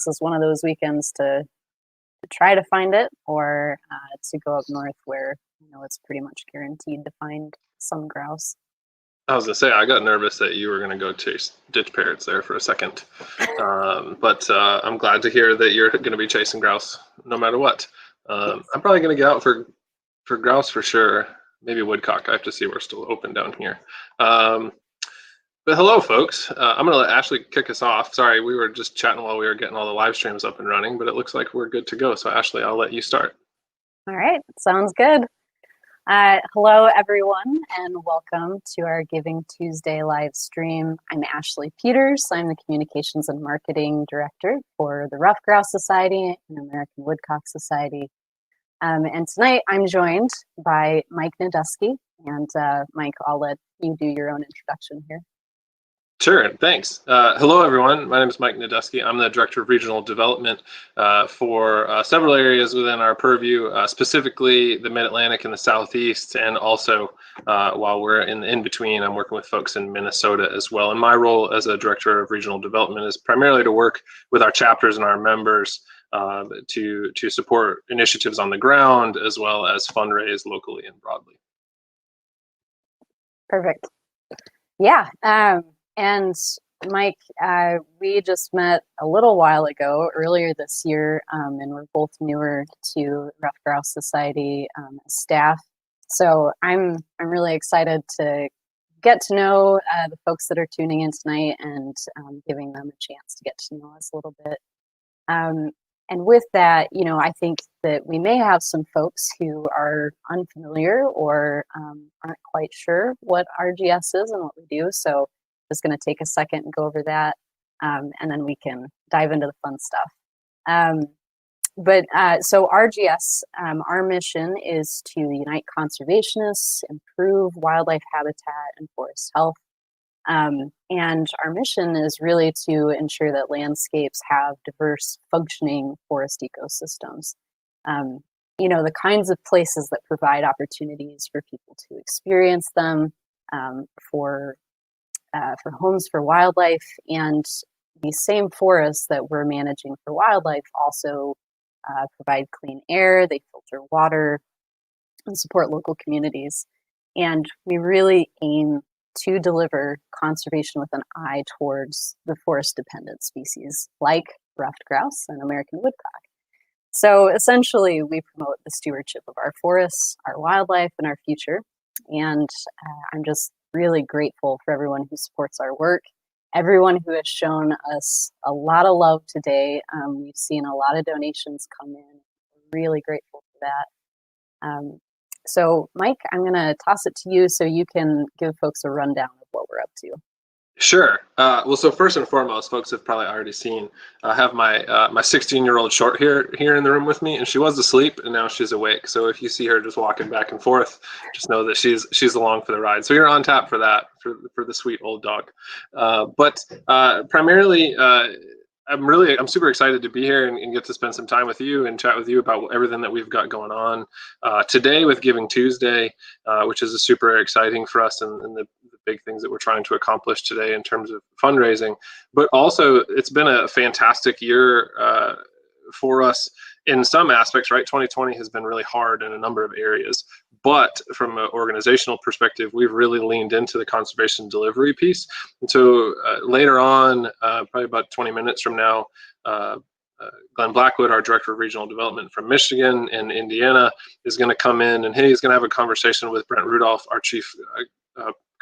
this is one of those weekends to try to find it, or to go up north where it's pretty much guaranteed to find some grouse. I was gonna say, I got nervous that you were gonna go chase ditch parrots there for a second, but I'm glad to hear that you're gonna be chasing grouse no matter what. I'm probably gonna get out for grouse for sure. Maybe woodcock. I have to see we're still open down here. But hello, folks. I'm gonna let Ashley kick us off. Sorry, we were just chatting while we were getting all the live streams up and running, but it looks like we're good to go. So Ashley, I'll let you start. All right, sounds good. Hello, everyone, and welcome to our Giving Tuesday live stream. I'm Ashley Peters. I'm the Communications and Marketing Director for the Rough Grouse Society and American Woodcock Society. And tonight I'm joined by Mike Nadusky. And Mike, I'll let you do your own introduction here. Sure, thanks. Hello, everyone. My name is Mike Nadusky. I'm the Director of Regional Development for several areas within our purview, specifically the Mid-Atlantic and the Southeast, and also while we're in the in-between, I'm working with folks in Minnesota as well. And my role as a Director of Regional Development is primarily to work with our chapters and our members to support initiatives on the ground, as well as fundraise locally and broadly. Perfect. Yeah. And Mike, we just met a little while ago, earlier this year, and we're both newer to Rough Grouse Society staff. So I'm really excited to get to know the folks that are tuning in tonight and giving them a chance to get to know us a little bit. And with that, I think that we may have some folks who are unfamiliar or aren't quite sure what RGS is and what we do. So just going to take a second and go over that, and then we can dive into the fun stuff. So RGS, our mission is to unite conservationists, improve wildlife habitat and forest health. And our mission is really to ensure that landscapes have diverse, functioning forest ecosystems. The kinds of places that provide opportunities for people to experience them, for homes for wildlife, and these same forests that we're managing for wildlife also provide clean air, they filter water, and support local communities. And we really aim to deliver conservation with an eye towards the forest-dependent species like ruffed grouse and American woodcock. So essentially, we promote the stewardship of our forests, our wildlife, and our future. And I'm just really grateful for everyone who supports our work, everyone who has shown us a lot of love today. We've seen a lot of donations come in. We're really grateful for that. So Mike, I'm going to toss it to you so you can give folks a rundown of what we're up to. Sure. Well, so first and foremost, folks have probably already seen, I have my 16-year-old short here in the room with me, and she was asleep and now she's awake. So if you see her just walking back and forth, just know that she's along for the ride. So you're on tap for that, for the sweet old dog. But primarily, I'm super excited to be here and get to spend some time with you and chat with you about everything that we've got going on today with Giving Tuesday, which is super exciting for us and the big things that we're trying to accomplish today in terms of fundraising. But also, it's been a fantastic year for us in some aspects, right? 2020 has been really hard in a number of areas. But from an organizational perspective, we've really leaned into the conservation delivery piece. And so later on, probably about 20 minutes from now, Glenn Blackwood, our Director of Regional Development from Michigan and Indiana, is going to come in, and he's going to have a conversation with Brett Rudolph, our Chief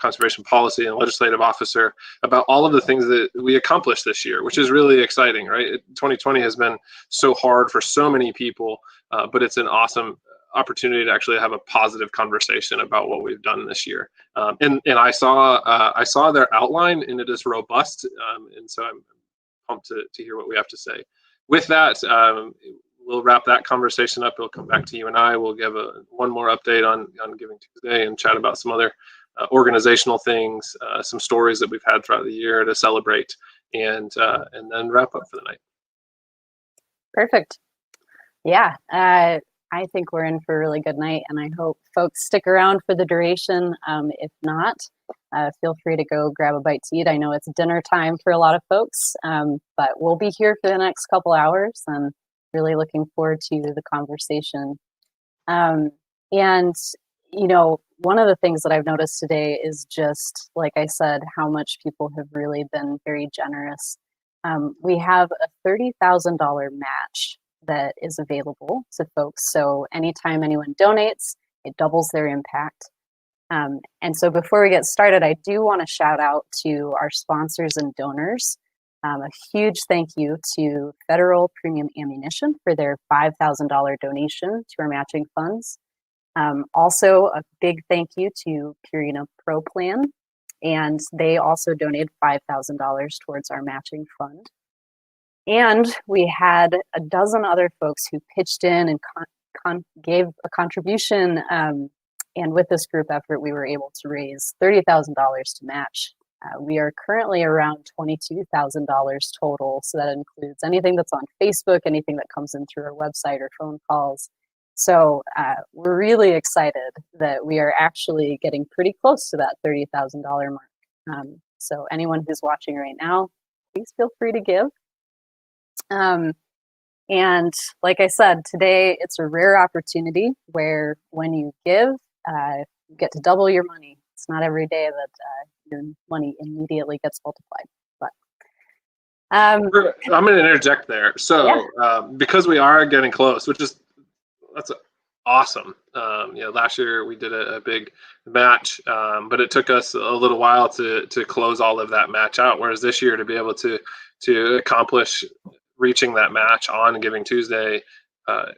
Conservation Policy and Legislative Officer, about all of the things that we accomplished this year, which is really exciting, right? 2020 has been so hard for so many people, but it's an awesome opportunity to actually have a positive conversation about what we've done this year. And I saw their outline, and it is robust, and so I'm pumped to hear what we have to say. With that, we'll wrap that conversation up. It'll come back to you and I. We'll give one more update on Giving Tuesday and chat about some other organizational things, some stories that we've had throughout the year to celebrate, and then wrap up for the night. Perfect. Yeah, I think we're in for a really good night, and I hope folks stick around for the duration. If not, feel free to go grab a bite to eat. I know it's dinner time for a lot of folks, but we'll be here for the next couple hours and really looking forward to the conversation. And, you know, one of the things that I've noticed today is just, like I said, how much people have really been very generous. We have a $30,000 match that is available to folks. So anytime anyone donates, it doubles their impact. And so before we get started, I do want to shout out to our sponsors and donors. A huge thank you to Federal Premium Ammunition for their $5,000 donation to our matching funds. Also, a big thank you to Purina Pro Plan, and they also donated $5,000 towards our matching fund. And we had a dozen other folks who pitched in and gave a contribution. And with this group effort, we were able to raise $30,000 to match. We are currently around $22,000 total. So that includes anything that's on Facebook, anything that comes in through our website or phone calls. So we're really excited that we are actually getting pretty close to that $30,000 mark. So anyone who's watching right now, please feel free to give. And like I said, today it's a rare opportunity where when you give, you get to double your money. It's not every day that your money immediately gets multiplied. But I'm going to interject there. So because we are getting close, that's awesome. Last year we did a big match, but it took us a little while to close all of that match out. Whereas this year, to be able to accomplish reaching that match on Giving Tuesday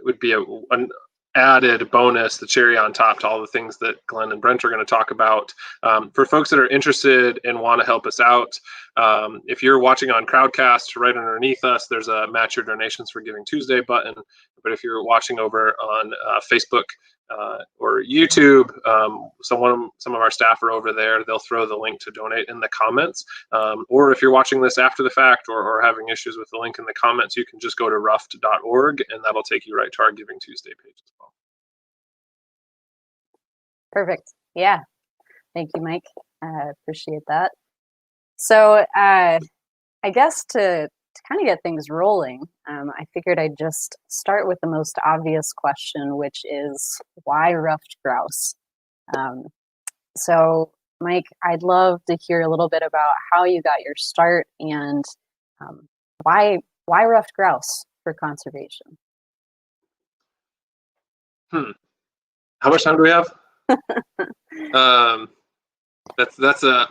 would be an added bonus, the cherry on top to all the things that Glenn and Brent are going to talk about. For folks that are interested and want to help us out, if you're watching on Crowdcast, right underneath us, there's a Match Your Donations for Giving Tuesday button. But if you're watching over on Facebook or YouTube, some of our staff are over there. They'll throw the link to donate in the comments. Or if you're watching this after the fact or having issues with the link in the comments, you can just go to ruffed.org and that'll take you right to our Giving Tuesday page as well. Perfect. Yeah. Thank you, Mike. Appreciate that. So I guess to kind of get things rolling, I figured I'd just start with the most obvious question, which is why ruffed grouse? So Mike, I'd love to hear a little bit about how you got your start and why ruffed grouse for conservation? How much time do we have? That's a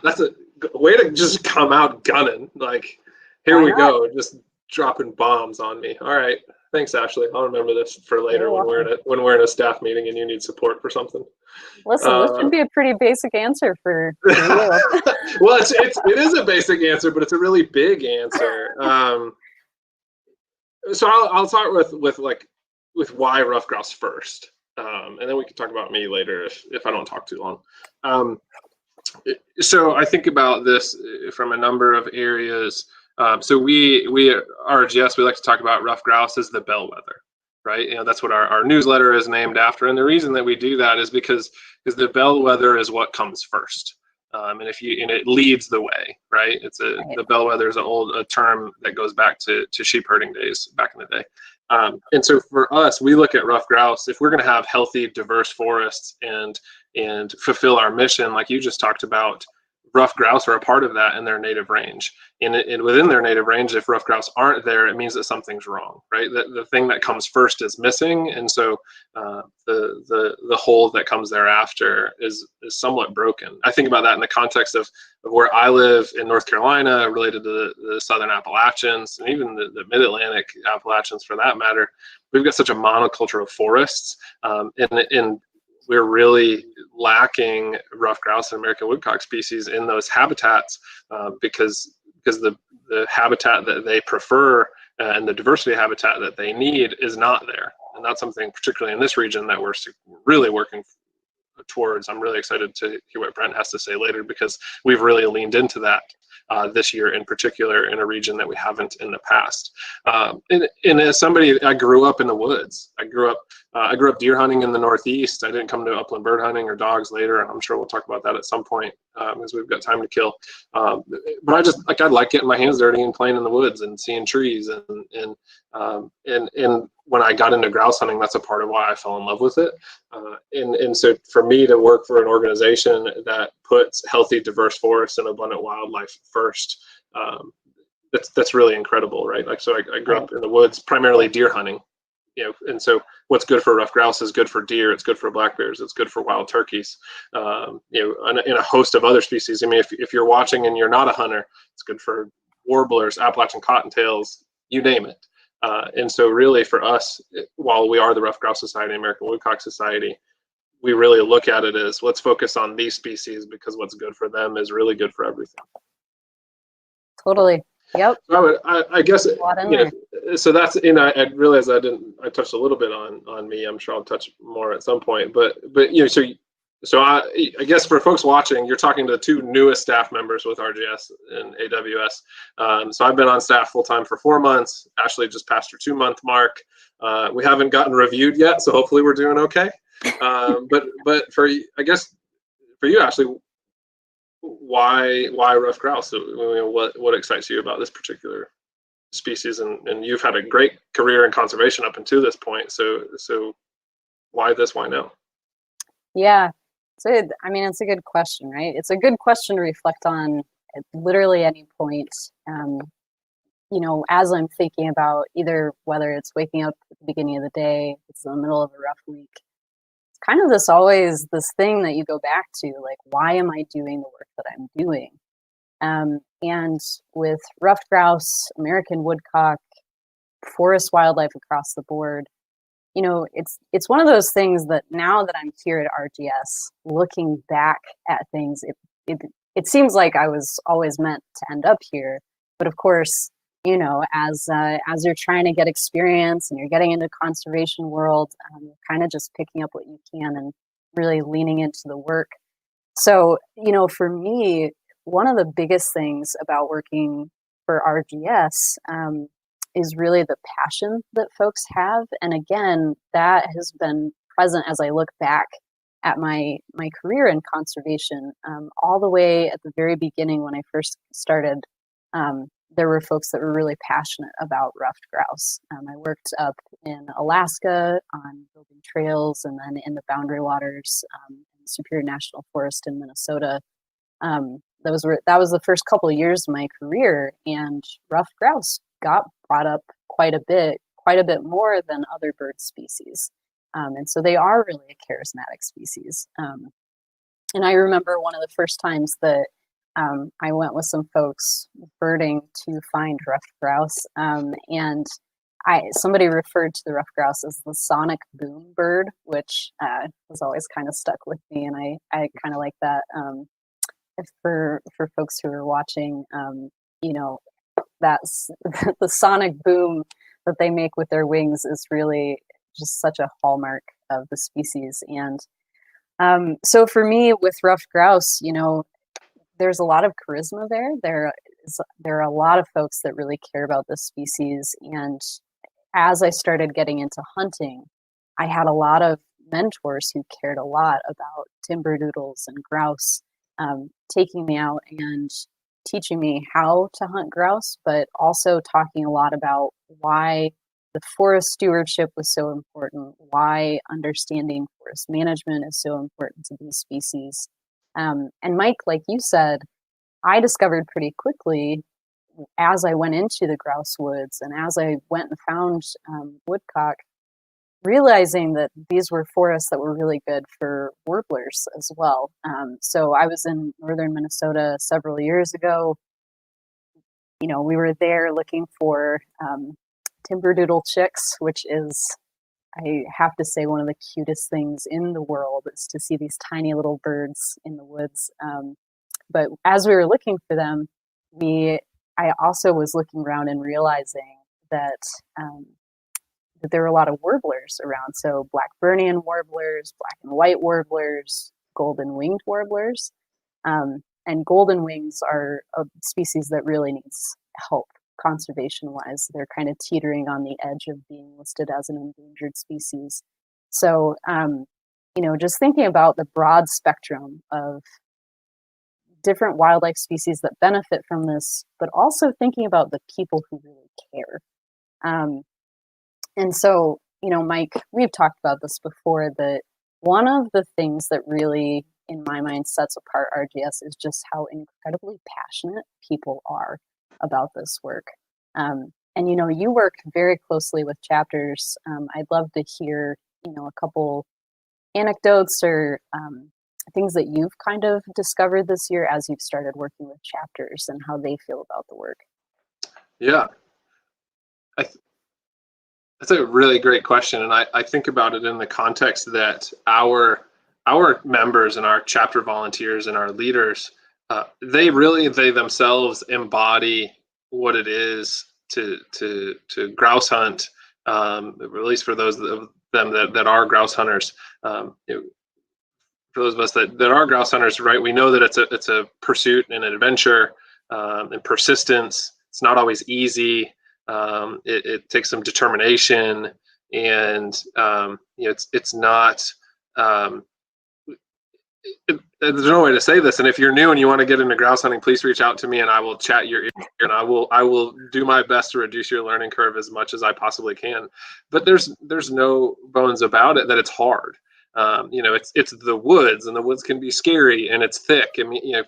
way to just come out gunning. Like, here we go, just dropping bombs on me. All right, thanks, Ashley. I'll remember this for later when we're in a staff meeting and you need support for something. Listen, this should be a pretty basic answer for you. Well, it is a basic answer, but it's a really big answer. So I'll start with why ruffed grouse first. And then we can talk about me later if I don't talk too long. So I think about this from a number of areas. So we at RGS, we like to talk about ruffed grouse as the bellwether, right? That's what our newsletter is named after. And the reason that we do that is because the bellwether is what comes first. And it leads the way, right? The bellwether is a term that goes back to sheep herding days back in the day. And so for us, we look at ruffed grouse. If we're going to have healthy, diverse forests and fulfill our mission, like you just talked about, ruffed grouse are a part of that in their native range. And within their native range, if ruffed grouse aren't there, it means that something's wrong, right? The thing that comes first is missing, and so the whole that comes thereafter is somewhat broken. I think about that in the context of where I live in North Carolina, related to the Southern Appalachians, and even the Mid-Atlantic Appalachians for that matter. We've got such a monoculture of forests, and we're really lacking ruffed grouse and American woodcock species in those habitats because the habitat that they prefer and the diversity habitat that they need is not there. And that's something, particularly in this region, that we're really working towards. I'm really excited to hear what Brent has to say later, because we've really leaned into that this year in particular, in a region that we haven't in the past. And as somebody, I grew up in the woods. I grew up deer hunting in the Northeast. I didn't come to upland bird hunting or dogs later. I'm sure we'll talk about that at some point, as we've got time to kill. But I like getting my hands dirty and playing in the woods and seeing trees. And when I got into grouse hunting, that's a part of why I fell in love with it. And so for me to work for an organization that puts healthy, diverse forests and abundant wildlife first, that's really incredible, right? Like, so I grew up in the woods, primarily deer hunting, and so what's good for rough grouse is good for deer, it's good for black bears, it's good for wild turkeys, and a host of other species. I mean, if you're watching and you're not a hunter, it's good for warblers, Appalachian cottontails, you name it. And so really for us, while we are the Rough Grouse Society, American Woodcock Society, we really look at it as, let's focus on these species, because what's good for them is really good for everything. Totally. Yep. So I guess, so that's, I realized I touched a little bit on me. I'm sure I'll touch more at some point, but so I guess for folks watching, you're talking to the two newest staff members with RGS and AWS. So I've been on staff full time for 4 months. Ashley just passed her 2-month mark. We haven't gotten reviewed yet, so hopefully we're doing okay. But for, I guess for you, Ashley, why rough grouse? What excites you about this particular species? And you've had a great career in conservation up until this point. So why this? Why now? Yeah. It's a good question, right? It's a good question to reflect on at literally any point. As I'm thinking about either whether it's waking up at the beginning of the day, it's in the middle of a rough week, it's kind of this thing that you go back to, like, why am I doing the work that I'm doing? And with ruffed grouse, American woodcock, forest wildlife across the board, it's one of those things that now that I'm here at RGS, looking back at things, it seems like I was always meant to end up here. But of course, as you're trying to get experience and you're getting into conservation world, you're kind of just picking up what you can and really leaning into the work. So, for me, one of the biggest things about working for RGS is really the passion that folks have. And again, that has been present as I look back at my career in conservation, all the way at the very beginning when I first started. There were folks that were really passionate about ruffed grouse. I worked up in Alaska on building trails, and then in the boundary waters, Superior National Forest in Minnesota. That was the first couple of years of my career, and ruffed grouse got brought up quite a bit more than other bird species. And so they are really a charismatic species. And I remember one of the first times that I went with some folks birding to find ruffed grouse, and somebody referred to the ruffed grouse as the sonic boom bird, which was always kind of stuck with me, and I kind of like that. For folks who are watching, that's the sonic boom that they make with their wings is really just such a hallmark of the species. And so for me with ruffed grouse, there's a lot of charisma there. There are a lot of folks that really care about this species. And as I started getting into hunting, I had a lot of mentors who cared a lot about timberdoodles and grouse, taking me out and teaching me how to hunt grouse, but also talking a lot about why the forest stewardship was so important, why understanding forest management is so important to these species. And Mike, like you said, I discovered pretty quickly as I went into the grouse woods and as I went and found woodcock, realizing that these were forests that were really good for warblers as well. So I was in northern Minnesota several years ago. We were there looking for timberdoodle chicks, which is, I have to say, one of the cutest things in the world is to see these tiny little birds in the woods. But as we were looking for them, I also was looking around and realizing that there were a lot of warblers around. So Blackburnian warblers, black and white warblers, golden winged warblers. And golden wings are a species that really needs help conservation-wise. They're kind of teetering on the edge of being listed as an endangered species. So, just thinking about the broad spectrum of different wildlife species that benefit from this, but also thinking about the people who really care. And so, Mike, we've talked about this before, that one of the things that really, in my mind, sets apart RGS is just how incredibly passionate people are about this work. And you work very closely with chapters. I'd love to hear, a couple anecdotes or things that you've kind of discovered this year as you've started working with chapters and how they feel about the work. Yeah, that's a really great question, and I think about it in the context that our members and our chapter volunteers and our leaders, they themselves embody what it is to grouse hunt, at least for those of them that are grouse hunters. For those of us that are grouse hunters, right, we know that it's a pursuit and an adventure, and persistence. It's not always easy. It takes some determination, and it's not. There's no way to say this. And if you're new and you want to get into grouse hunting, please reach out to me, and I will chat your ear, and I will do my best to reduce your learning curve as much as I possibly can. But there's no bones about it that it's hard. It's the woods, and the woods can be scary, and it's thick. I mean,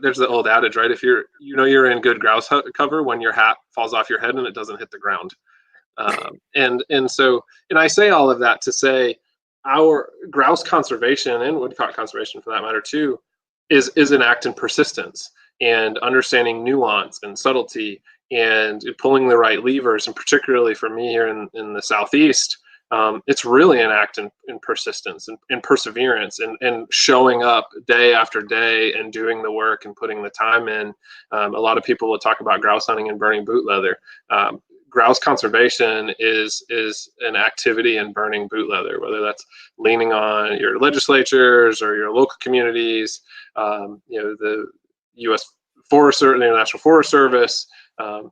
there's the old adage, right? If you're in good grouse cover when your hat falls off your head and it doesn't hit the ground. And I say all of that to say our grouse conservation, and woodcock conservation for that matter too, is an act in persistence and understanding nuance and subtlety and pulling the right levers. And particularly for me here in the Southeast, it's really an act in persistence and perseverance and showing up day after day and doing the work and putting the time in. A lot of people will talk about grouse hunting and burning boot leather. Grouse conservation is an activity in burning boot leather, whether that's leaning on your legislatures or your local communities, the U.S. Forest Service, the National Forest Service,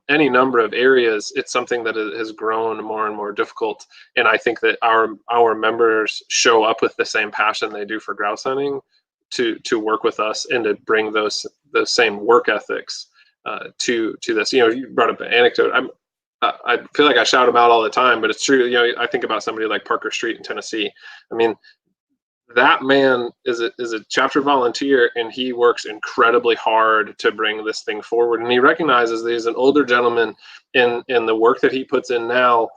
any number of areas. It's something that has grown more and more difficult. And I think that our members show up with the same passion they do for grouse hunting to work with us and to bring those same work ethics to this. You brought up an anecdote. I feel like I shout them out all the time, but it's true. I think about somebody like Parker Street in Tennessee. I mean, that man is a chapter volunteer, and he works incredibly hard to bring this thing forward. And he recognizes that he's an older gentleman, and the work that he puts in now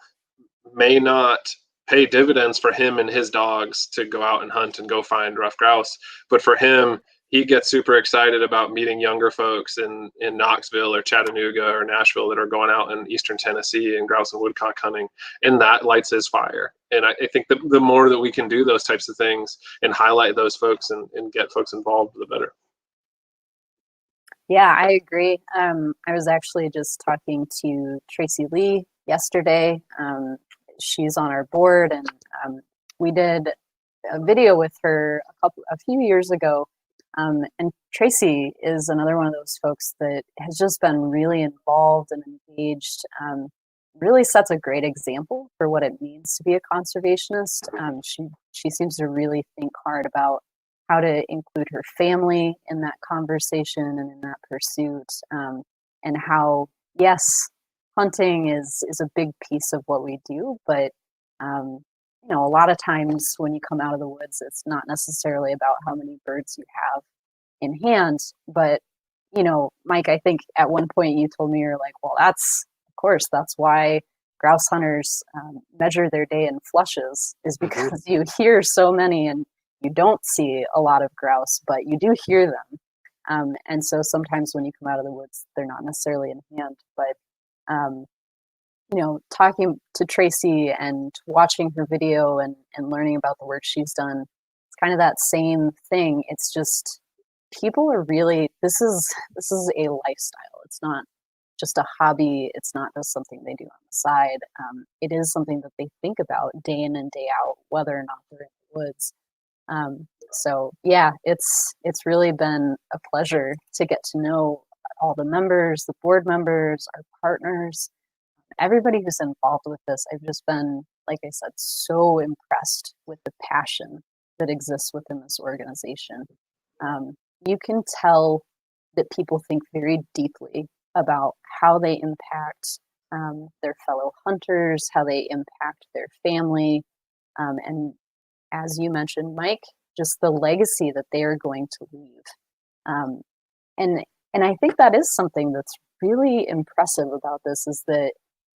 may not pay dividends for him and his dogs to go out and hunt and go find rough grouse. But for him, he gets super excited about meeting younger folks in Knoxville or Chattanooga or Nashville that are going out in Eastern Tennessee and grouse and woodcock hunting, and that lights his fire. And I think the more that we can do those types of things and highlight those folks and get folks involved, the better. Yeah, I agree. I was actually just talking to Tracy Lee yesterday. She's on our board, and we did a video with her a few years ago. And Tracy is another one of those folks that has just been really involved and engaged, really sets a great example for what it means to be a conservationist. She seems to really think hard about how to include her family in that conversation and in that pursuit, and how, yes, hunting is a big piece of what we do, but a lot of times when you come out of the woods, it's not necessarily about how many birds you have in hand. But, Mike, I think at one point you told me, you're like, well, that's why grouse hunters measure their day in flushes, is because you hear so many and you don't see a lot of grouse, but you do hear them. And so sometimes when you come out of the woods, they're not necessarily in hand. But talking to Tracy and watching her video and learning about the work she's done, it's kind of that same thing. It's just people are really, this is a lifestyle. It's not just a hobby. It's not just something they do on the side. It is something that they think about day in and day out, whether or not they're in the woods. So yeah, it's really been a pleasure to get to know all the members, the board members, our partners, everybody who's involved with this. I've just been, like I said, so impressed with the passion that exists within this organization. You can tell that people think very deeply about how they impact their fellow hunters, how they impact their family, and as you mentioned, Mike, just the legacy that they are going to leave. Um, and and I think that is something that's really impressive about this is that,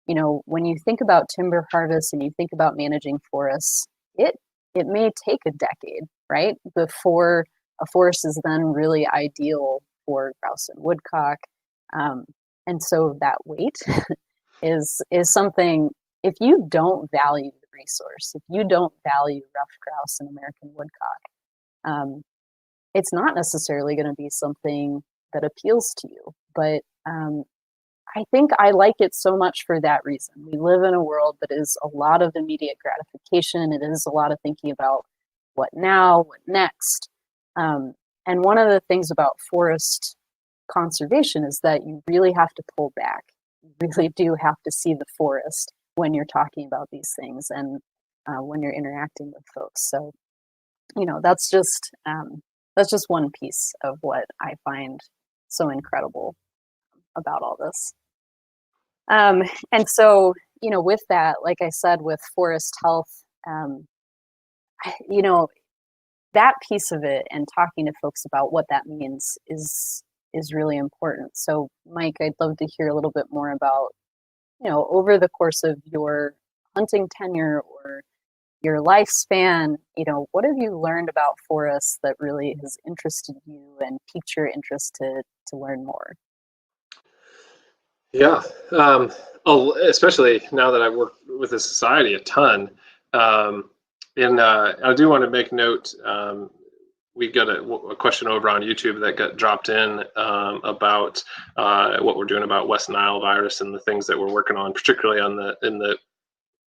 you know, when you think about timber harvest and you think about managing forests, it may take a decade, right, before a forest is then really ideal for grouse and woodcock. Um, and so that wait is something, if you don't value the resource, if you don't value rough grouse and American woodcock, um, it's not necessarily going to be something that appeals to you. But I think I like it so much for that reason. We live in a world that is a lot of immediate gratification. It is a lot of thinking about what now, what next. And one of the things about forest conservation is that you really have to pull back. You really do have to see the forest when you're talking about these things and when you're interacting with folks. So, you know, that's just one piece of what I find so incredible about all this. And so, you know, with that, like I said, with forest health, you know, that piece of it and talking to folks about what that means is really important. So, Mike, I'd love to hear a little bit more about, you know, over the course of your hunting tenure or your lifespan, you know, what have you learned about forests that really has interested you and piqued your interest to learn more? Yeah, especially now that I've worked with the society a ton. And I do want to make note. We got a question over on YouTube that got dropped in about what we're doing about West Nile virus and the things that we're working on, particularly in the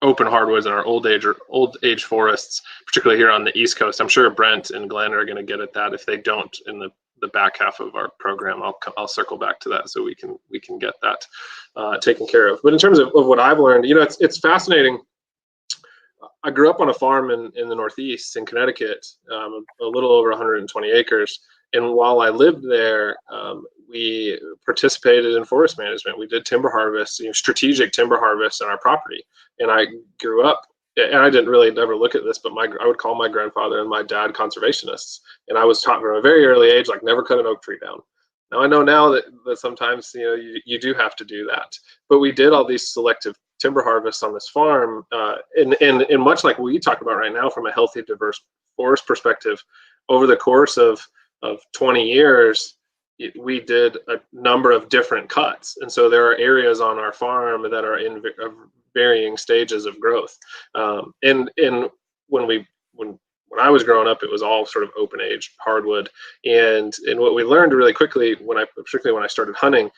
open hardwoods and our old age forests, particularly here on the East Coast. I'm sure Brent and Glenn are going to get at that. If they don't, in the back half of our program, I'll circle back to that so we can get that taken care of. But in terms of what I've learned, you know, it's fascinating. I grew up on a farm in the Northeast in Connecticut, a little over 120 acres. And while I lived there, we participated in forest management. We did timber harvest, you know, strategic timber harvest on our property. And I grew up, and I didn't really ever look at this, but I would call my grandfather and my dad conservationists. And I was taught from a very early age, like, never cut an oak tree down. Now I know now that sometimes, you know, you do have to do that. But we did all these selective timber harvests on this farm, and much like what you talk about right now from a healthy, diverse forest perspective, over the course of 20 years, we did a number of different cuts. And so there are areas on our farm that are in varying stages of growth. And when I was growing up, it was all sort of open age hardwood. And what we learned really quickly, particularly when I started hunting,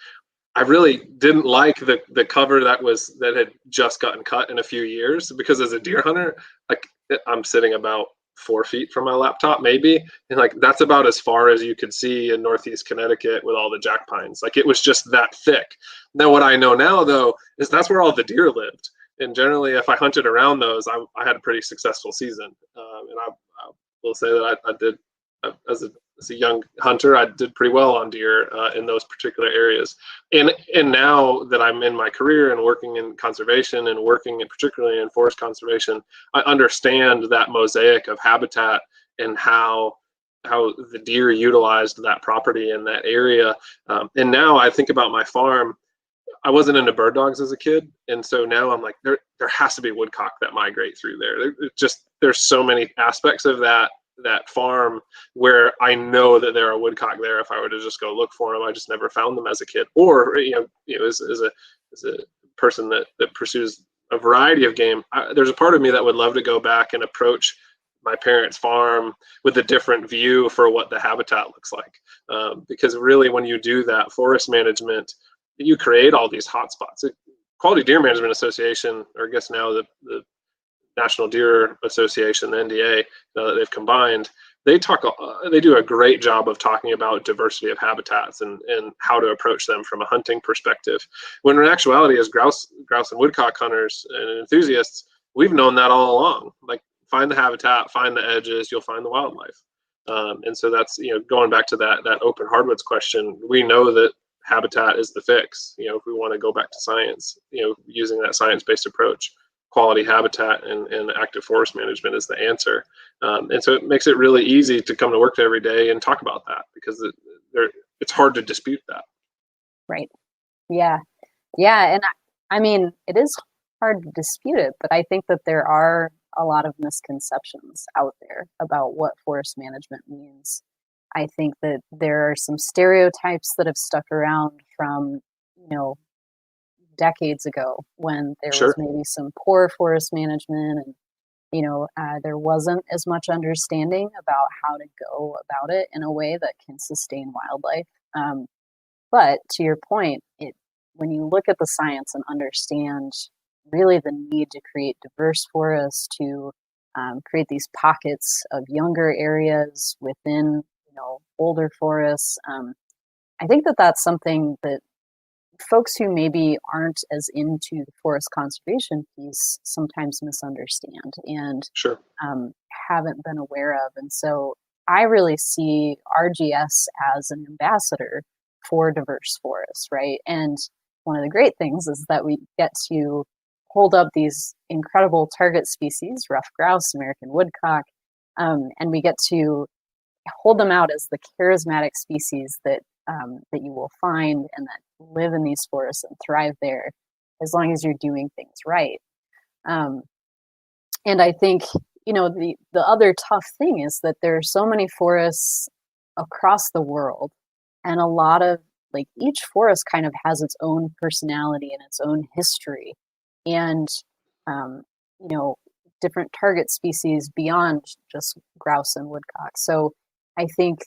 I really didn't like the cover that had just gotten cut in a few years, because as a deer hunter, like, I'm sitting about 4 feet from my laptop maybe, and like that's about as far as you could see in Northeast Connecticut with all the jack pines. Like, it was just that thick. Now what I know now though is that's where all the deer lived, and generally if I hunted around those, I had a pretty successful season. And I will say that I did, as a young hunter, I did pretty well on deer in those particular areas. And now that I'm in my career and working in conservation and working particularly in forest conservation, I understand that mosaic of habitat and how the deer utilized that property in that area. And now I think about my farm. I wasn't into bird dogs as a kid, and so now I'm like, there has to be woodcock that migrate through there. There's so many aspects of that farm where I know that there are woodcock there. If I were to just go look for them, I just never found them as a kid. Or as a person that pursues a variety of game, there's a part of me that would love to go back and approach my parents' farm with a different view for what the habitat looks like. Because really, when you do that forest management, you create all these hotspots. Quality Deer Management Association, or I guess now the National Deer Association, the NDA, that they've combined, they do a great job of talking about diversity of habitats and how to approach them from a hunting perspective. When in actuality, as grouse and woodcock hunters and enthusiasts, we've known that all along. Like, find the habitat, find the edges, you'll find the wildlife. And so that's, going back to that open hardwoods question, we know that habitat is the fix. If we want to go back to science, using that science-based approach, quality habitat and active forest management is the answer. And so it makes it really easy to come to work every day and talk about that, because it's hard to dispute that. Right. Yeah. Yeah. And I mean, it is hard to dispute it, but I think that there are a lot of misconceptions out there about what forest management means. I think that there are some stereotypes that have stuck around from, decades ago, when there was maybe some poor forest management, and there wasn't as much understanding about how to go about it in a way that can sustain wildlife. But to your point, when you look at the science and understand really the need to create diverse forests, to create these pockets of younger areas within older forests, I think that that's something that folks who maybe aren't as into the forest conservation piece sometimes misunderstand and haven't been aware of. And so I really see RGS as an ambassador for diverse forests, right? And one of the great things is that we get to hold up these incredible target species, rough grouse, American woodcock, and we get to hold them out as the charismatic species that you will find and that live in these forests and thrive there, as long as you're doing things right. And I think, the other tough thing is that there are so many forests across the world, and a lot of, each forest kind of has its own personality and its own history, and different target species beyond just grouse and woodcock. So I think,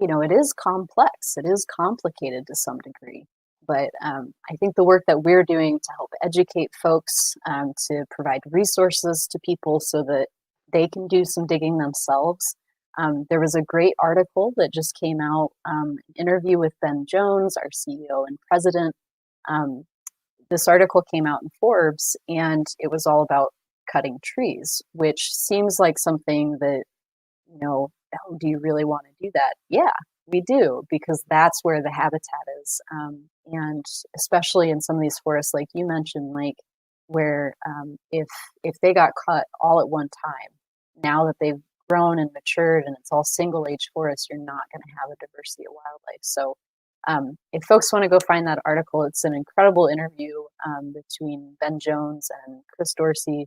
it is complex, it is complicated to some degree, but I think the work that we're doing to help educate folks, to provide resources to people so that they can do some digging themselves. There was a great article that just came out, an interview with Ben Jones, our CEO and president. This article came out in Forbes, and it was all about cutting trees, which seems like something that, oh, do you really want to do that? Yeah, we do, because that's where the habitat is. And especially in some of these forests, like you mentioned, where if they got cut all at one time, now that they've grown and matured and it's all single age forests, you're not going to have a diversity of wildlife. So if folks want to go find that article, it's an incredible interview between Ben Jones and Chris Dorsey,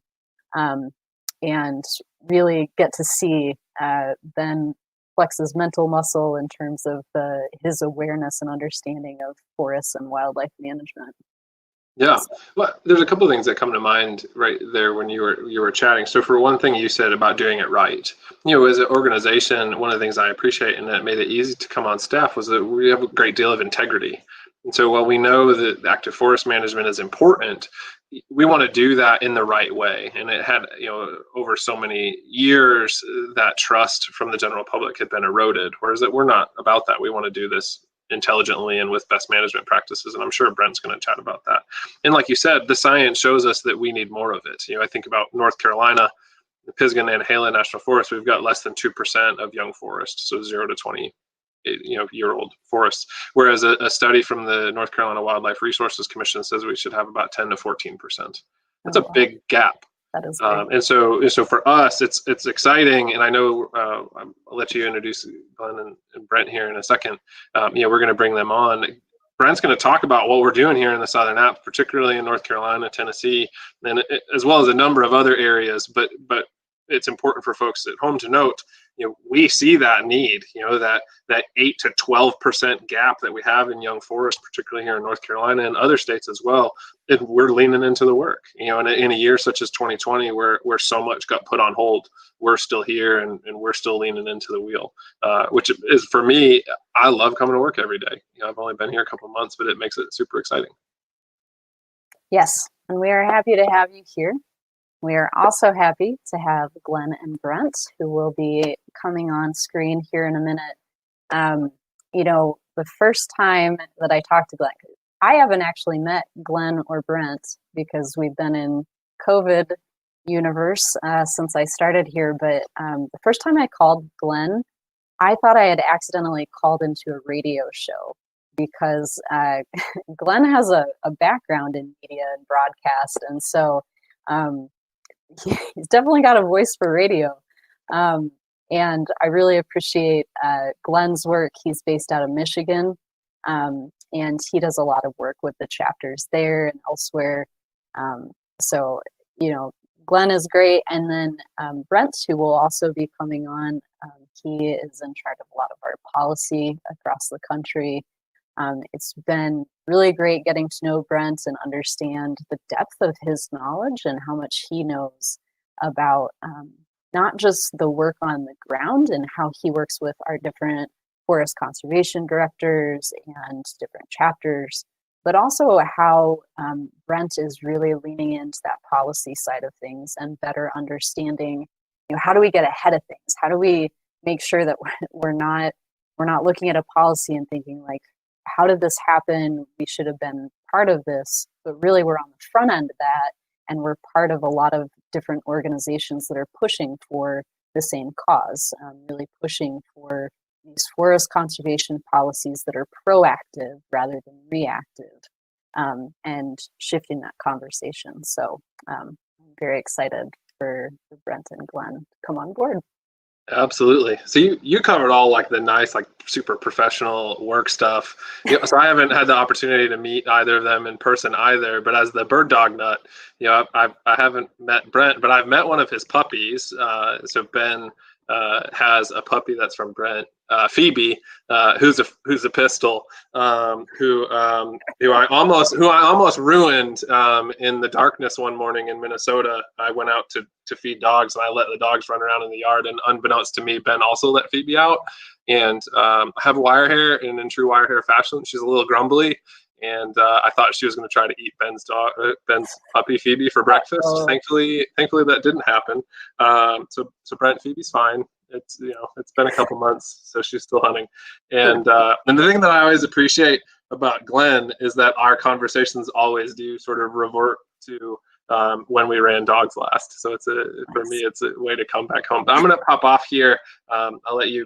and really get to see Ben flex his mental muscle in terms of his awareness and understanding of forests and wildlife management. Yeah, well, there's a couple of things that come to mind right there when you were chatting. So for one thing, you said about doing it right. As an organization, one of the things I appreciate and that made it easy to come on staff was that we have a great deal of integrity. And so while we know that active forest management is important, we want to do that in the right way. And it had, over so many years, that trust from the general public had been eroded. Whereas that we're not about that. We want to do this intelligently and with best management practices. And I'm sure Brent's going to chat about that. And like you said, the science shows us that we need more of it. I think about North Carolina, the Pisgah and Gila National Forest, we've got less than 2% of young forest, so 0 to 20 year old forests. Whereas a study from the North Carolina Wildlife Resources Commission says we should have about 10 to 14%. That's a big gap. That is and so for us, it's exciting. And I know I'll let you introduce Glenn and Brent here in a second. We're going to bring them on. Brent's going to talk about what we're doing here in the Southern Apps, particularly in North Carolina, Tennessee, and as well as a number of other areas. But it's important for folks at home to note, we see that need, that 8 to 12% gap that we have in young forest, particularly here in North Carolina and other states as well. And we're leaning into the work, in a year such as 2020, where so much got put on hold, we're still here and we're still leaning into the wheel, which is, for me, I love coming to work every day. I've only been here a couple of months, but it makes it super exciting. Yes, and we are happy to have you here. We are also happy to have Glenn and Brent, who will be coming on screen here in a minute. The first time that I talked to Glenn, I haven't actually met Glenn or Brent because we've been in COVID universe since I started here. But the first time I called Glenn, I thought I had accidentally called into a radio show because Glenn has a background in media and broadcast. And so he's definitely got a voice for radio. And I really appreciate Glenn's work. He's based out of Michigan, and he does a lot of work with the chapters there and elsewhere. Glenn is great. And then Brent, who will also be coming on, he is in charge of a lot of our policy across the country. It's been really great getting to know Brent and understand the depth of his knowledge and how much he knows about not just the work on the ground and how he works with our different forest conservation directors and different chapters, but also how Brent is really leaning into that policy side of things and better understanding, how do we get ahead of things? How do we make sure that we're not looking at a policy and thinking like, how did this happen? We should have been part of this, but really we're on the front end of that, and we're part of a lot of different organizations that are pushing for the same cause, really pushing for these forest conservation policies that are proactive rather than reactive, and shifting that conversation. So I'm very excited for Brent and Glenn to come on board. Absolutely. So you covered all like the nice, like super professional work stuff. So I haven't had the opportunity to meet either of them in person either. But as the bird dog nut, I haven't met Brent, but I've met one of his puppies. So Ben has a puppy that's from Brent, Phoebe, who's a pistol, who I almost ruined in the darkness one morning in Minnesota. I went out to feed dogs and I let the dogs run around in the yard, and unbeknownst to me, Ben also let Phoebe out. And I have wire hair, and in true wire hair fashion, she's a little grumbly. And I thought she was going to try to eat Ben's puppy Phoebe for breakfast. Oh. Thankfully that didn't happen. So Brent, Phoebe's fine. It's been a couple months, so she's still hunting. And the thing that I always appreciate about Glenn is that our conversations always do sort of revert to when we ran dogs last. So for me, it's a way to come back home. But I'm going to pop off here. I'll let you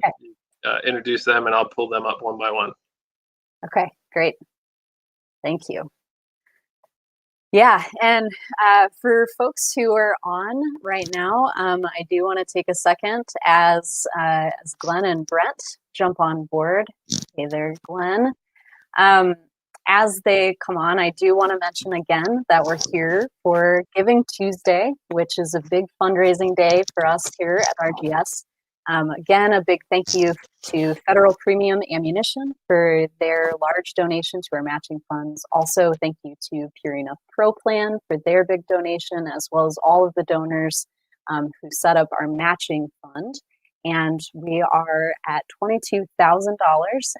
introduce them, and I'll pull them up one by one. Okay, great. Thank you. Yeah, and for folks who are on right now, I do want to take a second as Glenn and Brent jump on board. Hey there, Glenn. As they come on, I do want to mention again that we're here for Giving Tuesday, which is a big fundraising day for us here at RGS. Again, a big thank you to Federal Premium Ammunition for their large donation to our matching funds. Also, thank you to Purina Pro Plan for their big donation, as well as all of the donors who set up our matching fund. And we are at $22,000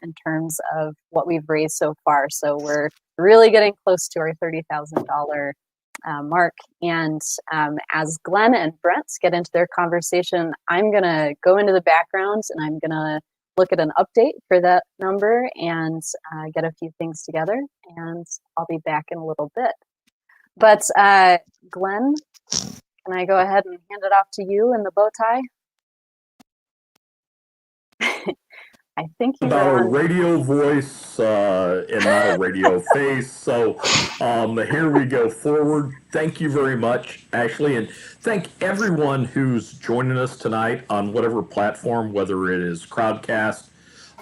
in terms of what we've raised so far. So we're really getting close to our $30,000 mark. And as Glenn and Brent get into their conversation, I'm going to go into the background and I'm going to look at an update for that number and get a few things together. And I'll be back in a little bit. But Glenn, can I go ahead and hand it off to you in the bow tie? I think you about a radio voice and not a radio face. So here we go forward. Thank you very much, Ashley, and thank everyone who's joining us tonight on whatever platform, whether it is Crowdcast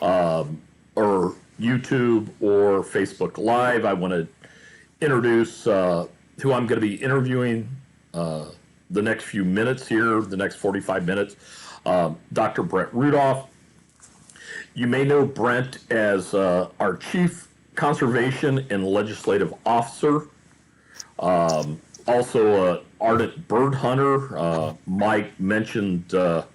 or YouTube or Facebook Live. I want to introduce who I'm going to be interviewing the next few minutes here, the next 45 minutes. Dr. Brett Rudolph. You may know Brent as our Chief Conservation and Legislative Officer, also an ardent bird hunter. Mike mentioned the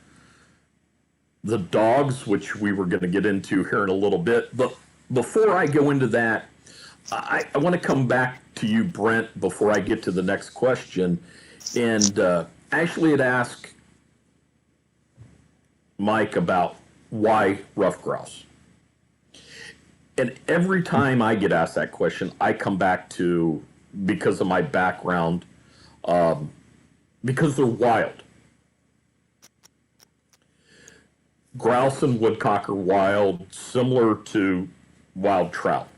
dogs, which we were going to get into here in a little bit. But before I go into that, I want to come back to you, Brent, before I get to the next question. And actually had asked Mike about why rough grouse. And every time I get asked that question, I come back to, because of my background, because they're wild. Grouse and woodcock are wild, similar to wild trout.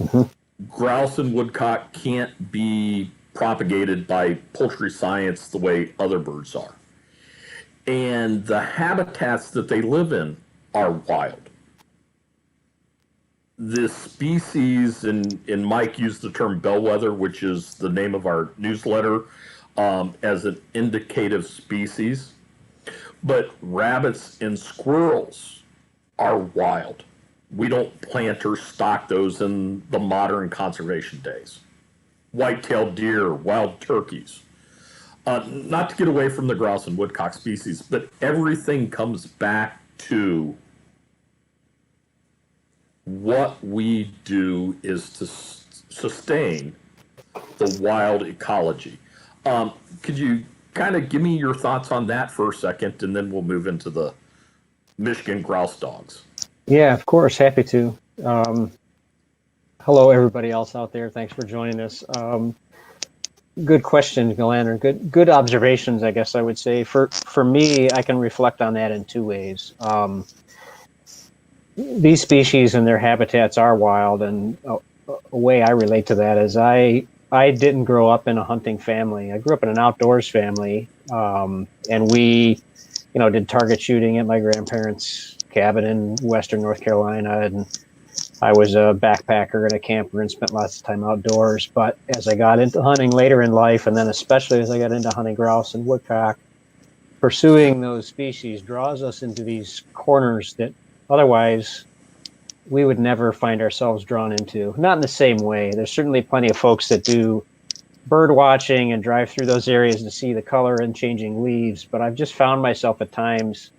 Mm-hmm. Grouse and woodcock can't be propagated by poultry science the way other birds are. And the habitats that they live in are wild. The species, and Mike used the term bellwether, which is the name of our newsletter, as an indicative species. But rabbits and squirrels are wild. We don't plant or stock those in the modern conservation days. White-tailed deer, wild turkeys. Not to get away from the grouse and woodcock species, but everything comes back to what we do is to sustain the wild ecology. Could you kind of give me your thoughts on that for a second, and then we'll move into the Michigan grouse dogs? Yeah, of course. Happy to. Hello, everybody else out there. Thanks for joining us. Good question, Glenn. Good observations, I guess I would say. For me, I can reflect on that in two ways. These species and their habitats are wild, and a way I relate to that is I didn't grow up in a hunting family. I grew up in an outdoors family, and we, did target shooting at my grandparents' cabin in Western North Carolina, and I was a backpacker and a camper and spent lots of time outdoors. But as I got into hunting later in life, and then especially as I got into hunting grouse and woodcock, pursuing those species draws us into these corners that otherwise we would never find ourselves drawn into. Not in the same way. There's certainly plenty of folks that do bird watching and drive through those areas to see the color and changing leaves. But I've just found myself at times,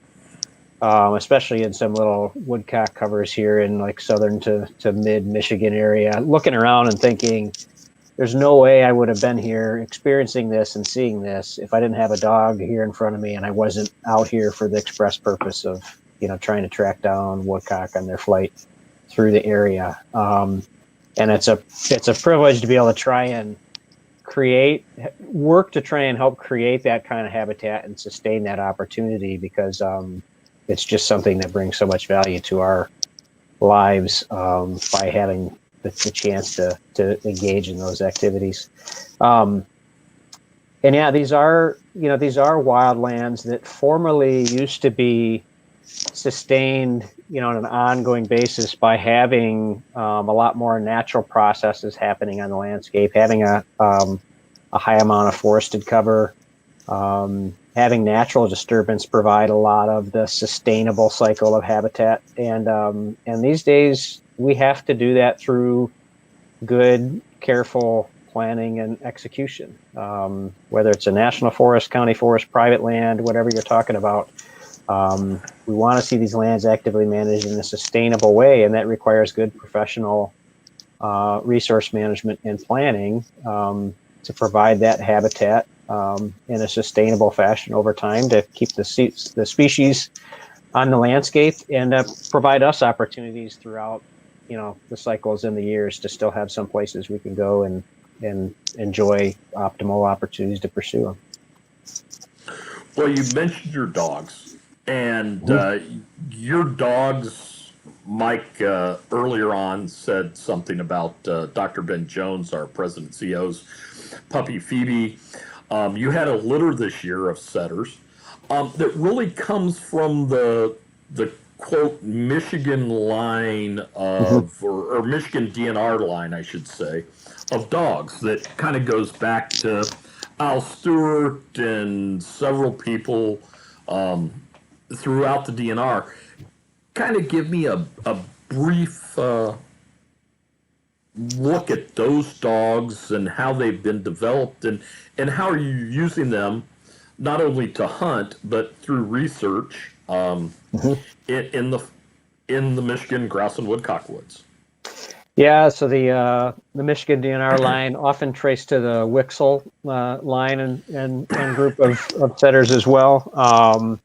especially in some little woodcock covers here in like southern to mid Michigan area, looking around and thinking, there's no way I would have been here experiencing this and seeing this if I didn't have a dog here in front of me and I wasn't out here for the express purpose of, trying to track down woodcock on their flight through the area. And it's a privilege to be able to try and work to try and help create that kind of habitat and sustain that opportunity, because it's just something that brings so much value to our lives by having the chance to engage in those activities. And yeah, these are wild lands that formerly used to be sustained, on an ongoing basis by having a lot more natural processes happening on the landscape, having a high amount of forested cover, having natural disturbance provide a lot of the sustainable cycle of habitat. And these days we have to do that through good, careful planning and execution, whether it's a national forest, county forest, private land, whatever you're talking about. We want to see these lands actively managed in a sustainable way, and that requires good professional resource management and planning to provide that habitat in a sustainable fashion over time to keep the species on the landscape and provide us opportunities throughout, the cycles and the years to still have some places we can go and enjoy optimal opportunities to pursue them. Well, you mentioned your dogs. And your dogs, Mike, earlier on said something about Dr. Ben Jones, our president and CEO's puppy Phoebe. You had a litter this year of setters that really comes from the quote Michigan line of, or Michigan DNR line, I should say, of dogs that kind of goes back to Al Stewart and several people throughout the DNR. Kind of give me a brief look at those dogs and how they've been developed, and how are you using them not only to hunt but through research in the Michigan grouse and woodcock woods. Yeah, so the Michigan DNR line often traced to the Wixel line and group of setters as well.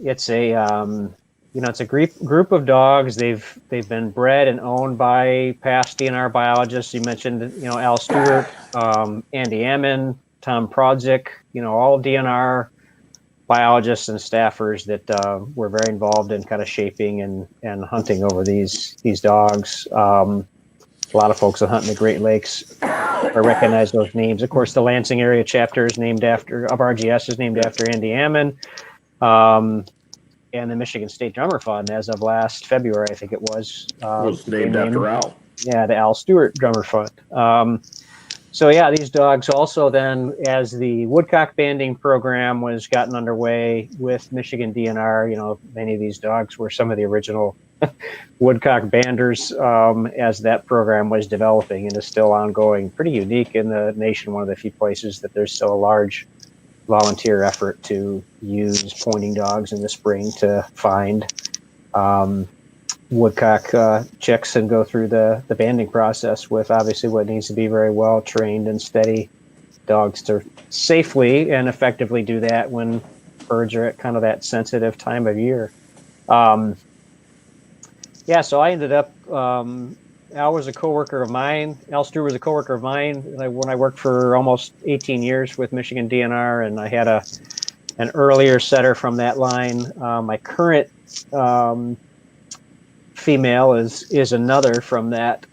It's a it's a group of dogs. They've been bred and owned by past DNR biologists. You mentioned Al Stewart, Andy Ammon, Tom Prodzik. All DNR biologists and staffers that were very involved in kind of shaping and hunting over these dogs. A lot of folks that hunt in the Great Lakes recognize those names. Of course, the Lansing area chapter is named after RGS is named after Andy Ammon. And the Michigan State Drummer Fund, as of last February, I think it was named after Al. Yeah, the Al Stewart Drummer Fund. So yeah, these dogs also then, as the Woodcock banding program was gotten underway with Michigan DNR, many of these dogs were some of the original Woodcock banders as that program was developing and is still ongoing. Pretty unique in the nation, one of the few places that there's still a large volunteer effort to use pointing dogs in the spring to find woodcock chicks and go through the banding process with obviously what needs to be very well trained and steady dogs to safely and effectively do that when birds are at kind of that sensitive time of year. So I ended up Al was a coworker of mine. Al Stewart was a coworker of mine when I worked for almost 18 years with Michigan DNR, and I had an earlier setter from that line. My current female is another from that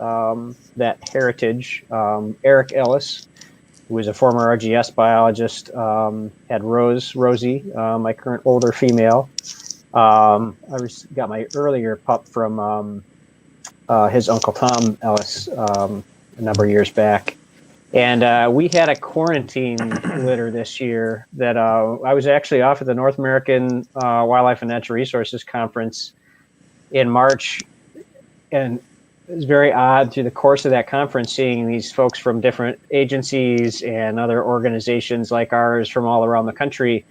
heritage. Eric Ellis, who was a former RGS biologist, had Rosie, my current older female. I got my earlier pup from his uncle Tom Ellis a number of years back. And we had a quarantine litter this year that I was actually off at the North American Wildlife and Natural Resources Conference in March. And it was very odd through the course of that conference seeing these folks from different agencies and other organizations like ours from all around the country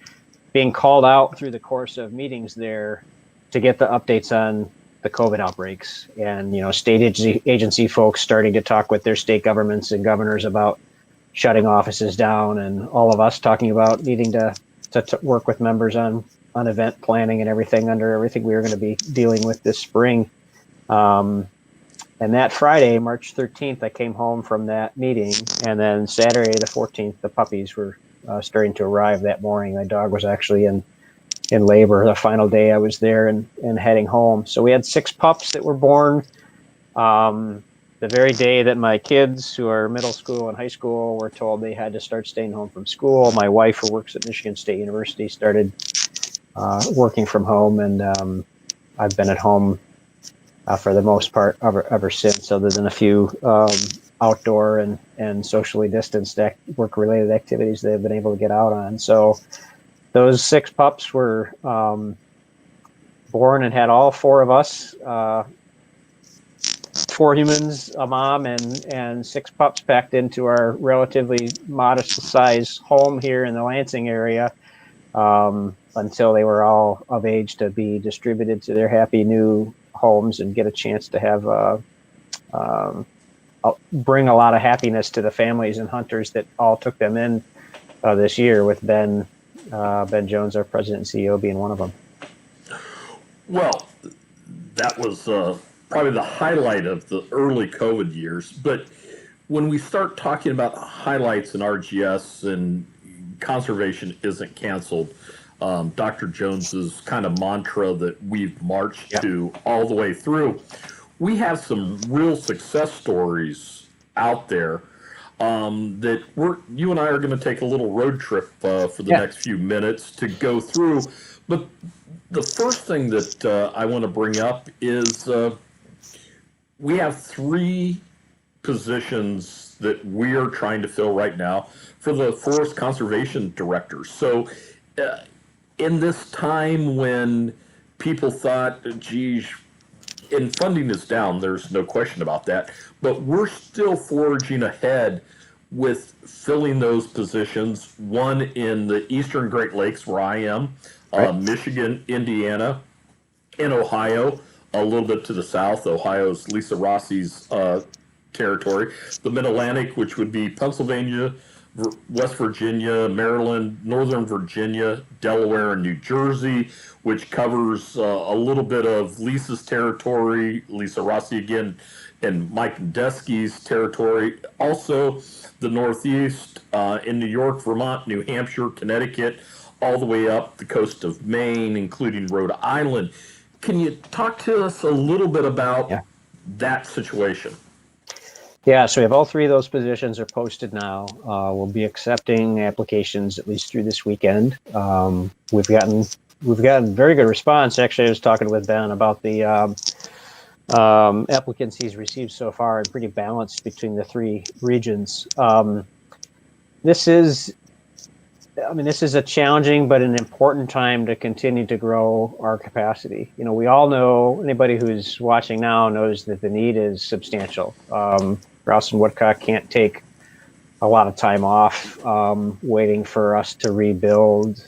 being called out through the course of meetings there to get the updates on the COVID outbreaks, and state agency folks starting to talk with their state governments and governors about shutting offices down, and all of us talking about needing to work with members on event planning and everything we were going to be dealing with this spring. And that Friday, March 13th, I came home from that meeting, and then Saturday the 14th, the puppies were starting to arrive that morning. My dog was actually in labor the final day I was there and heading home. So we had 6 pups that were born the very day that my kids, who are middle school and high school, were told they had to start staying home from school. My wife, who works at Michigan State University, started working from home, and I've been at home for the most part ever since, other than a few outdoor and socially distanced work-related activities they've been able to get out on. So those 6 pups were born and had all 4 of us, 4 humans, a mom, and 6 pups packed into our relatively modest-sized home here in the Lansing area until they were all of age to be distributed to their happy new homes and get a chance to have bring a lot of happiness to the families and hunters that all took them in this year, with Ben Jones, our president and CEO, being one of them. Well, that was probably the highlight of the early COVID years. But when we start talking about highlights in RGS and conservation isn't canceled, Dr. Jones's kind of mantra that we've marched to all the way through, we have some real success stories out there that you and I are going to take a little road trip for the next few minutes to go through. But the first thing that I want to bring up is we have 3 positions that we are trying to fill right now for the Forest Conservation Director. So in this time when people thought, geez, and funding is down, there's no question about that, but we're still forging ahead with filling those positions, one in the Eastern Great Lakes where I am, Michigan, Indiana, and Ohio. a little bit to the south, Ohio's Lisa Rossi's territory. The Mid-Atlantic, which would be Pennsylvania, West Virginia, Maryland, Northern Virginia, Delaware, and New Jersey, which covers a little bit of Lisa's territory, Lisa Rossi again, and Mike Deskey's territory. Also, the Northeast in New York, Vermont, New Hampshire, Connecticut, all the way up the coast of Maine, including Rhode Island. Can you talk to us a little bit about that situation? Yeah, so we have all three of those positions are posted now. We'll be accepting applications at least through this weekend. We've gotten very good response. Actually, I was talking with Ben about the applicants he's received so far, and pretty balanced between the three regions. This is a challenging but an important time to continue to grow our capacity. You know, we all know, anybody who's watching now knows that the need is substantial. Grouse and Woodcock can't take a lot of time off waiting for us to rebuild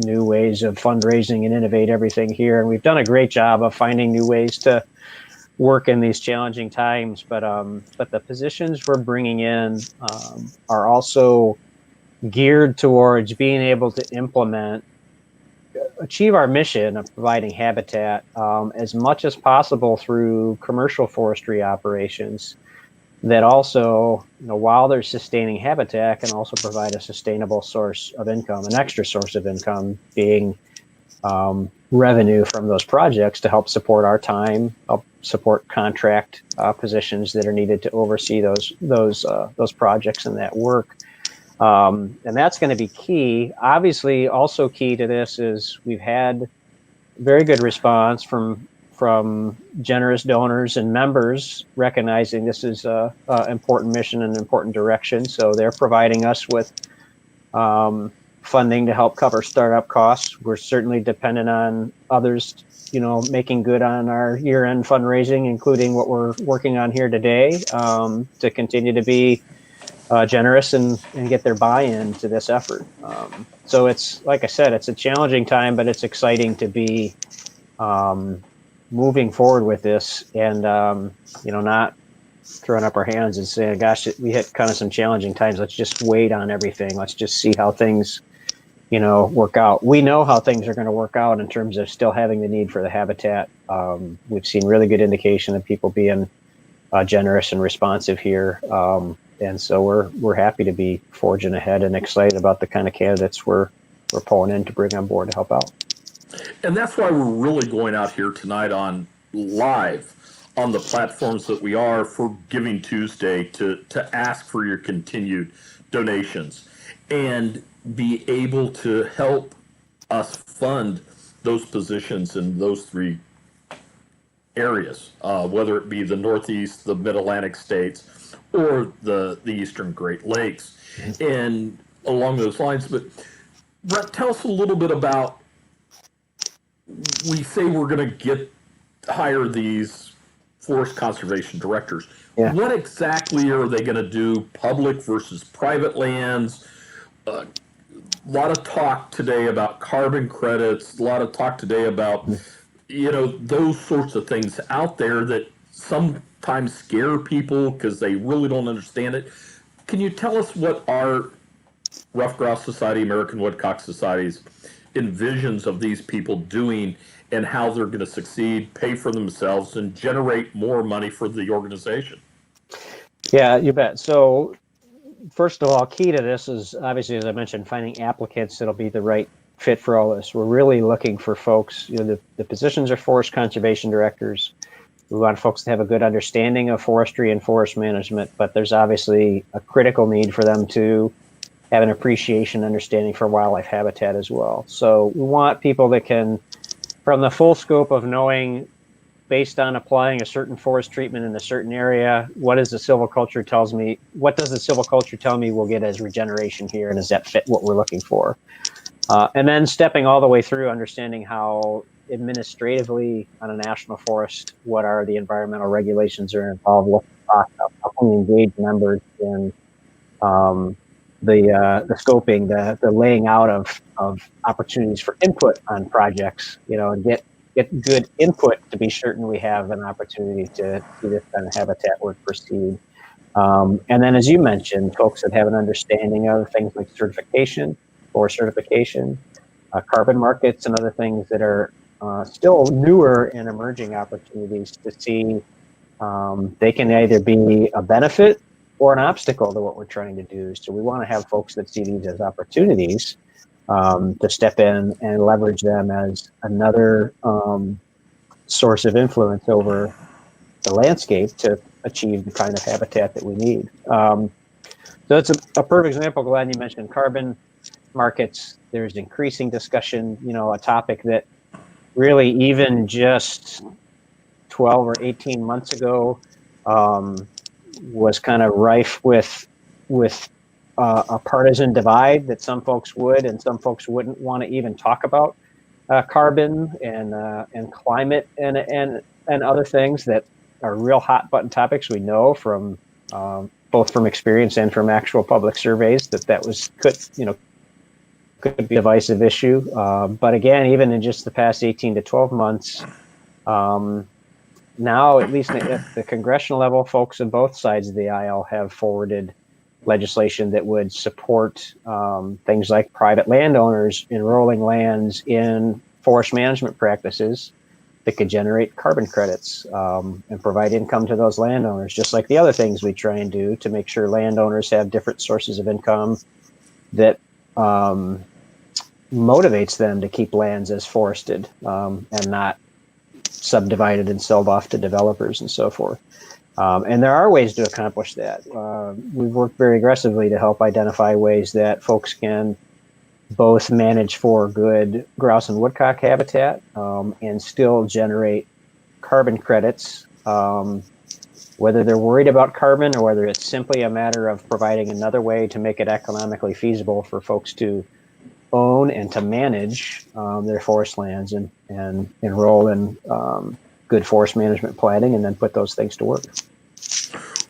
new ways of fundraising and innovate everything here. And we've done a great job of finding new ways to work in these challenging times. But the positions we're bringing in are also geared towards being able to achieve our mission of providing habitat as much as possible through commercial forestry operations that also, while they're sustaining habitat, can also provide a sustainable source of income, an extra source of income being revenue from those projects to help support our time, help support contract positions that are needed to oversee those projects and that work. And that's going to be key. Obviously, also key to this is we've had very good response from generous donors and members recognizing this is a important mission and important direction. So they're providing us with funding to help cover startup costs. We're certainly dependent on others, making good on our year-end fundraising, including what we're working on here today, to continue to be generous and get their buy-in to this effort. So it's, like I said, it's a challenging time, but it's exciting to be moving forward with this and, not throwing up our hands and saying, gosh, we hit kind of some challenging times. Let's just wait on everything. Let's just see how things, work out. We know how things are going to work out in terms of still having the need for the habitat. We've seen really good indication of people being generous and responsive here. And so we're happy to be forging ahead and excited about the kind of candidates we're pulling in to bring on board to help out. And that's why we're really going out here tonight on live on the platforms that we are for Giving Tuesday to ask for your continued donations and be able to help us fund those positions in those three areas, whether it be the Northeast, the Mid-Atlantic states, or the Eastern Great Lakes, and along those lines. But Brett, tell us a little bit about, we say we're going to hire these forest conservation directors. Yeah. What exactly are they going to do? Public versus private lands? A lot of talk today about carbon credits. A lot of talk today about, those sorts of things out there that sometimes scare people because they really don't understand it. Can you tell us what our Rough Grouse Society, American Woodcock Societies envisions of these people doing and how they're going to succeed, pay for themselves, and generate more money for the organization? Yeah, you bet. So first of all, key to this is obviously, as I mentioned, finding applicants that'll be the right fit for all this. We're really looking for folks, the positions are forest conservation directors. We want folks to have a good understanding of forestry and forest management, but there's obviously a critical need for them to have an appreciation, understanding for wildlife habitat as well. So we want people that can, from the full scope of knowing, based on applying a certain forest treatment in a certain area, what does the silviculture tell me we'll get as regeneration here, and does that fit what we're looking for? And then stepping all the way through, understanding how administratively on a national forest, what are the environmental regulations that are involved, what's the process, how can we engage members in the scoping, the laying out of opportunities for input on projects, and get get good input to be certain we have an opportunity to see this kind of habitat work proceed. And then, as you mentioned, folks that have an understanding of things like certification or certification, carbon markets, and other things that are still newer and emerging opportunities to see. They can either be a benefit or an obstacle to what we're trying to do. So we want to have folks that see these as opportunities to step in and leverage them as another source of influence over the landscape to achieve the kind of habitat that we need. So that's a perfect example. Glad you mentioned carbon markets. There's increasing discussion, a topic that really even just 12 or 18 months ago was kind of rife with a partisan divide, that some folks would and some folks wouldn't want to even talk about carbon and climate and other things that are real hot button topics. We know from both from experience and from actual public surveys that could be a divisive issue. But again, even in just the past 18 to 12 months, now, at least at the congressional level, folks on both sides of the aisle have forwarded legislation that would support things like private landowners enrolling lands in forest management practices that could generate carbon credits and provide income to those landowners, just like the other things we try and do to make sure landowners have different sources of income that motivates them to keep lands as forested and not subdivided and sold off to developers and so forth. And there are ways to accomplish that. We've worked very aggressively to help identify ways that folks can both manage for good grouse and woodcock habitat and still generate carbon credits, whether they're worried about carbon or whether it's simply a matter of providing another way to make it economically feasible for folks to own and to manage their forest lands and enroll in good forest management planning and then put those things to work.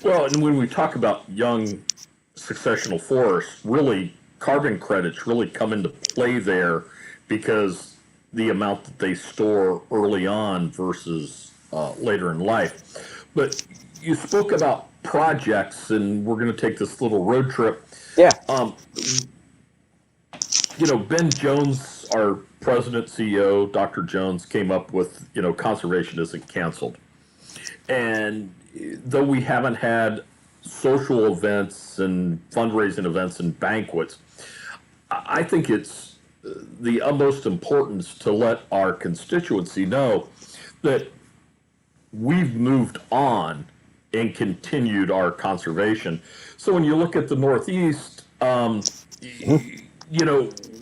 Well, and when we talk about young successional forests, really carbon credits really come into play there because the amount that they store early on versus later in life. But you spoke about projects, and we're going to take this little road trip. Yeah. Ben Jones, our president, CEO, Dr. Jones, came up with, conservation isn't canceled. And though we haven't had social events and fundraising events and banquets, I think it's the utmost importance to let our constituency know that we've moved on and continued our conservation. So when you look at the Northeast,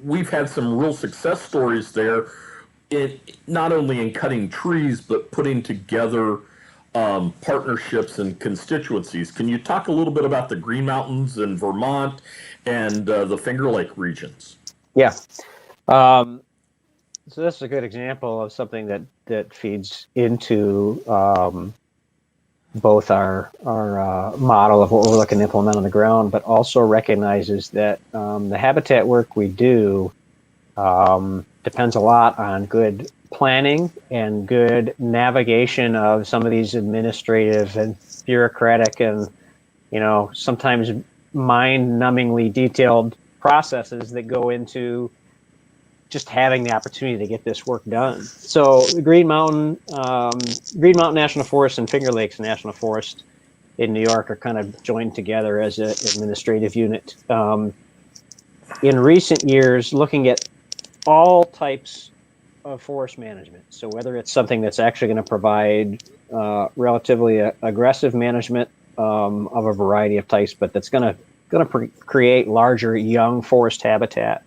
we've had some real success stories there, not only in cutting trees, but putting together partnerships and constituencies. Can you talk a little bit about the Green Mountains in Vermont and the Finger Lake regions? Yeah. So this is a good example of something that feeds into both our model of what we're looking to implement on the ground, but also recognizes that the habitat work we do depends a lot on good planning and good navigation of some of these administrative and bureaucratic and, sometimes mind-numbingly detailed processes that go into just having the opportunity to get this work done. So the Green Mountain National Forest and Finger Lakes National Forest in New York are kind of joined together as an administrative unit. In recent years, looking at all types of forest management. So whether it's something that's actually going to provide relatively aggressive management of a variety of types, but that's going to create larger young forest habitat,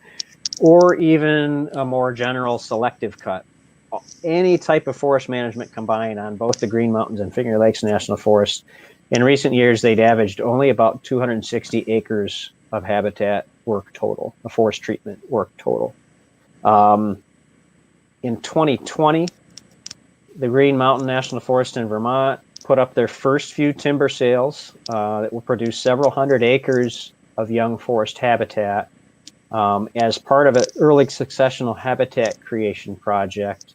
or even a more general selective cut. Any type of forest management combined on both the Green Mountains and Finger Lakes National Forest, in recent years, they'd averaged only about 260 acres of habitat work total, a forest treatment work total. In 2020, the Green Mountain National Forest in Vermont put up their first few timber sales that will produce several hundred acres of young forest habitat as part of an early successional habitat creation project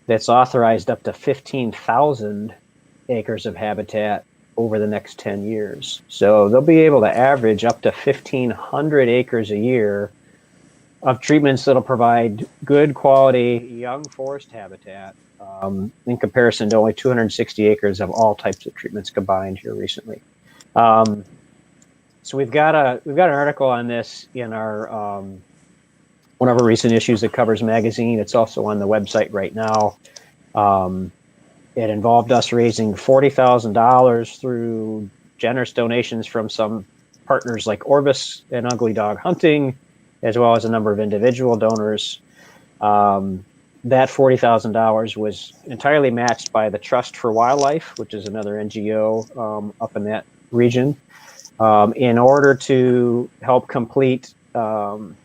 that's authorized up to 15,000 acres of habitat over the next 10 years. So they'll be able to average up to 1,500 acres a year of treatments that'll provide good quality young forest habitat, in comparison to only 260 acres of all types of treatments combined here recently. So we've got an article on this in our one of our recent issues that covers magazine. It's also on the website right now. It involved us raising $40,000 through generous donations from some partners like Orbis and Ugly Dog Hunting, as well as a number of individual donors. That $40,000 was entirely matched by the Trust for Wildlife, which is another NGO up in that region, in order to help complete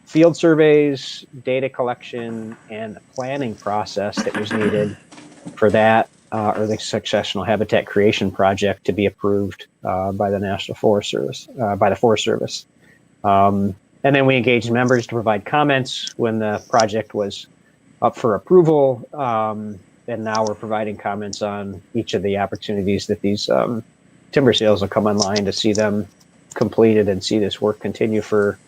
field surveys, data collection, and the planning process that was needed for that or the successional habitat creation project to be approved by the National Forest Service, by the Forest Service. And then we engaged members to provide comments when the project was up for approval. And now we're providing comments on each of the opportunities that these timber sales will come online to see them completed and see this work continue for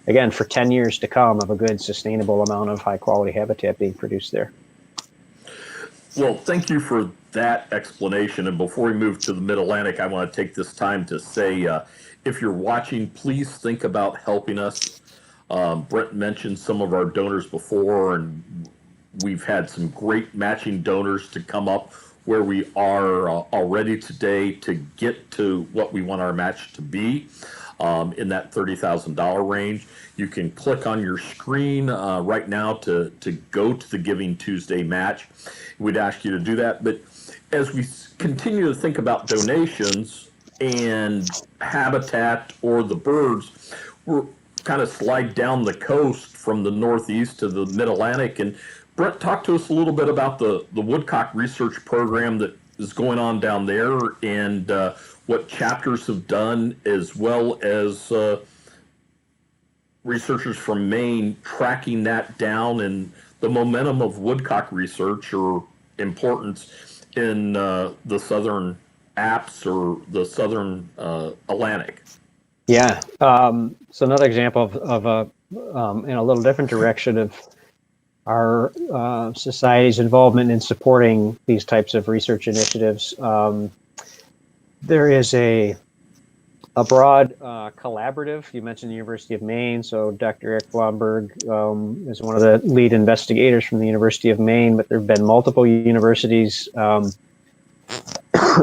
10 years to come of a good sustainable amount of high quality habitat being produced there. Well, thank you for that explanation. And before we move to the Mid-Atlantic, I want to take this time to say, if you're watching, please think about helping us. Brett mentioned some of our donors before, and we've had some great matching donors to come up where we are already today to get to what we want our match to be in that $30,000 range. You can click on your screen right now to go to the Giving Tuesday match. We'd ask you to do that. But as we continue to think about donations and habitat or the birds, we're kind of slide down the coast from the Northeast to the Mid-Atlantic. And Brett, talk to us a little bit about the Woodcock research program that is going on down there and what chapters have done, as well as researchers from Maine tracking that down and the momentum of Woodcock research or importance in the southern apps or the southern Atlantic. Yeah. So another example of a in a little different direction of our society's involvement in supporting these types of research initiatives. There is a broad collaborative. You mentioned the University of Maine, so Dr. Eric Blomberg is one of the lead investigators from the University of Maine, but there have been multiple universities,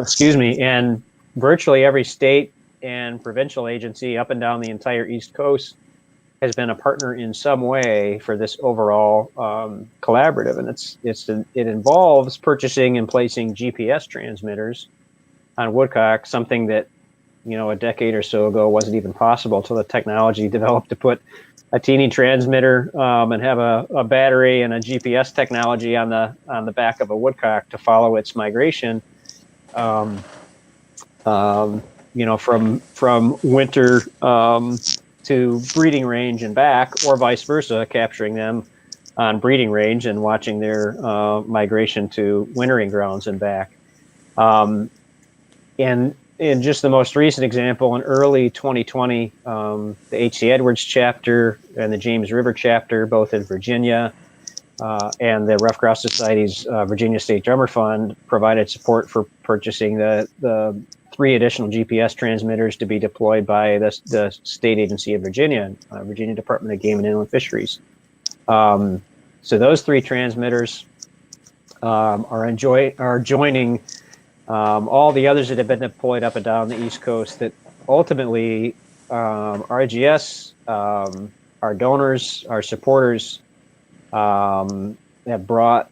excuse me, and virtually every state and provincial agency up and down the entire East Coast has been a partner in some way for this overall collaborative, and it involves purchasing and placing GPS transmitters on Woodcock, something that a decade or so ago wasn't even possible until the technology developed to put a teeny transmitter and have a battery and a GPS technology on the back of a woodcock to follow its migration. From winter to breeding range and back, or vice versa, capturing them on breeding range and watching their migration to wintering grounds and back. And in just the most recent example, in early 2020, the H.C. Edwards chapter and the James River chapter, both in Virginia, and the Rough Grouse Society's Virginia State Drummer Fund provided support for purchasing the 3 additional GPS transmitters to be deployed by the state agency of Virginia, Virginia Department of Game and Inland Fisheries. So those 3 transmitters are joining all the others that have been deployed up and down the East Coast that ultimately RGS, our donors, our supporters have brought,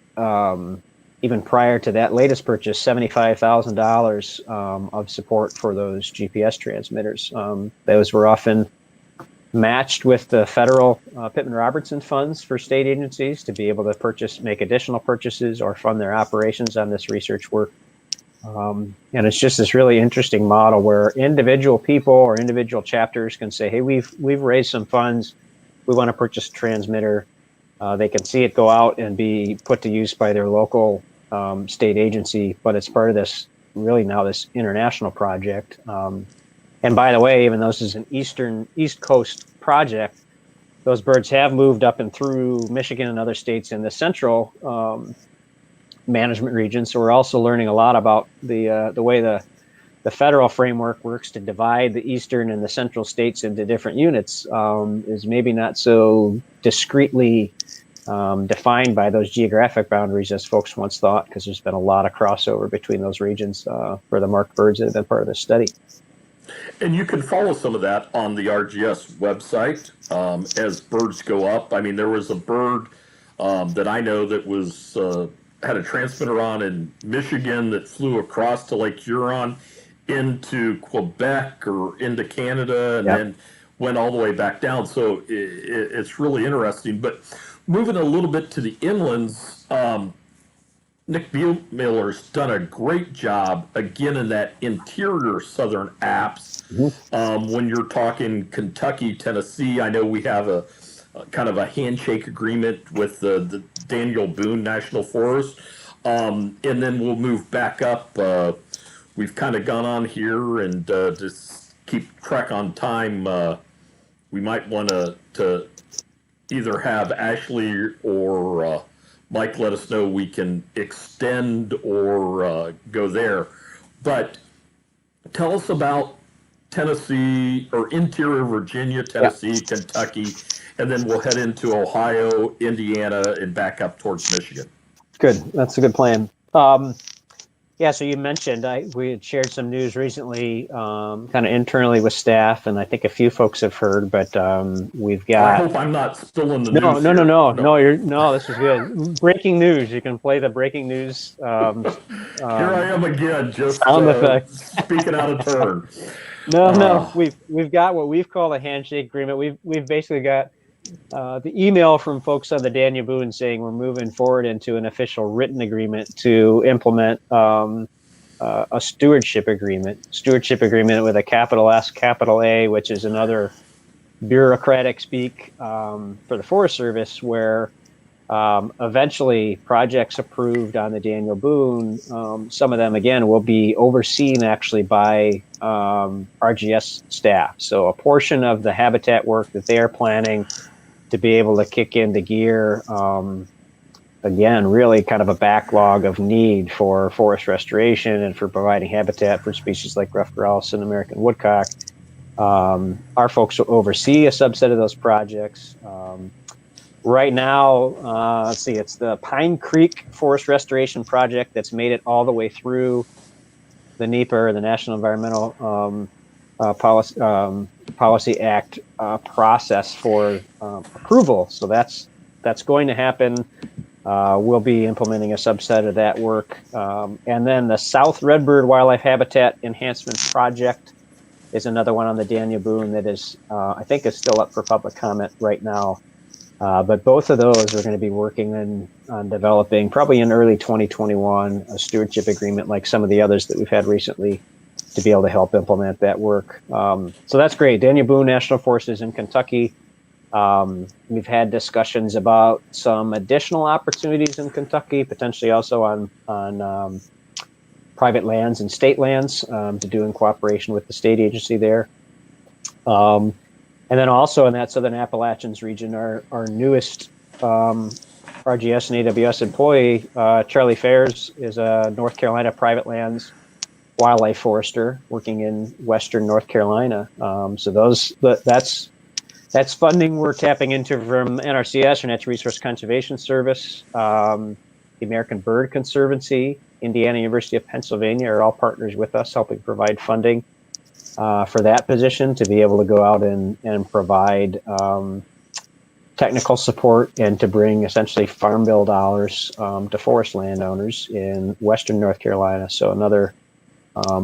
even prior to that latest purchase, $75,000 of support for those GPS transmitters. Those were often matched with the federal Pittman-Robertson funds for state agencies to be able to make additional purchases or fund their operations on this research work. And it's just this really interesting model where individual people or individual chapters can say, hey, we've raised some funds, we want to purchase a transmitter. They can see it go out and be put to use by their local state agency, but it's part of this really now this international project. And by the way, even though this is an East Coast project, those birds have moved up and through Michigan and other states in the central management region. So we're also learning a lot about the way the federal framework works to divide the eastern and the central states into different units is maybe not so discretely defined by those geographic boundaries as folks once thought, because there's been a lot of crossover between those regions for the marked birds that have been part of this study. And you can follow some of that on the RGS website as birds go up. I mean, there was a bird that I know that was had a transmitter on in Michigan that flew across to Lake Huron into Quebec or into Canada and then went all the way back down. So it's really interesting. But moving a little bit to the inlands, Nick Miller's done a great job again in that interior southern apps. When you're talking Kentucky, Tennessee, I know we have a kind of a handshake agreement with the Daniel Boone National Forest, and then we'll move back up. We've kind of gone on here and just keep track on time. We might want to either have Ashley or Mike let us know we can extend or go there. But tell us about Tennessee or interior Virginia, Tennessee, Kentucky, and then we'll head into Ohio, Indiana, and back up towards Michigan. Good. That's a good plan. Yeah, so you mentioned we had shared some news recently, kind of internally with staff, and I think a few folks have heard. But we've got. I hope I'm not spilling the news. No. This is good. Breaking news. You can play the breaking news. Here I am again, just sound effect. Speaking out of turn. No. We've got what we've called a handshake agreement. We've basically got the email from folks on the Daniel Boone saying we're moving forward into an official written agreement to implement a stewardship agreement with a capital S, capital A, which is another bureaucratic speak for the Forest Service, where eventually projects approved on the Daniel Boone, some of them, again, will be overseen actually by RGS staff. So a portion of the habitat work that they are planning to be able to kick into gear, again, really kind of a backlog of need for forest restoration and for providing habitat for species like rough grouse and American woodcock. Our folks will oversee a subset of those projects. Right now, let's see, it's the Pine Creek Forest Restoration Project that's made it all the way through the NEPA, or the National Environmental Policy Act process for approval. So that's going to happen. We'll be implementing a subset of that work. And then the South Redbird Wildlife Habitat Enhancement Project is another one on the Daniel Boone that is, I think, is still up for public comment right now. But both of those are going to be working on developing, probably in early 2021, a stewardship agreement like some of the others that we've had recently, to be able to help implement that work. So that's great. Daniel Boone National Forest is in Kentucky. We've had discussions about some additional opportunities in Kentucky, potentially also on private lands and state lands to do in cooperation with the state agency there. And then also in that Southern Appalachians region, our newest RGS and AWS employee, Charlie Fairs, is a North Carolina private lands wildlife forester working in Western North Carolina. So that's funding we're tapping into from NRCS, or Natural Resource Conservation Service, the American Bird Conservancy, Indiana University of Pennsylvania are all partners with us, helping provide funding for that position to be able to go out and provide technical support and to bring essentially farm bill dollars to forest landowners in Western North Carolina. So another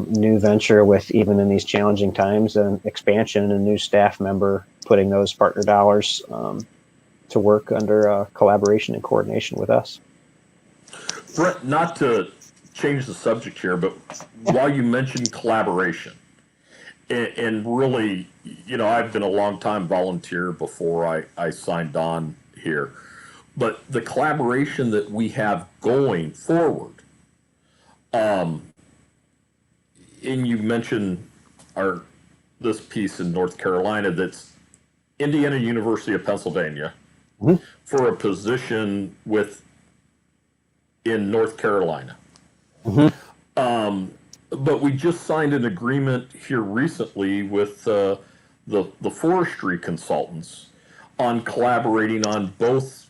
new venture with, even in these challenging times, an expansion and a new staff member putting those partner dollars to work under collaboration and coordination with us. Brett, not to change the subject here, but while you mentioned collaboration, and really, you know, I've been a long time volunteer before I signed on here. but the collaboration that we have going forward, and you mentioned this piece in North Carolina that's Indiana University of Pennsylvania for a position in North Carolina. But we just signed an agreement here recently with the forestry consultants on collaborating on both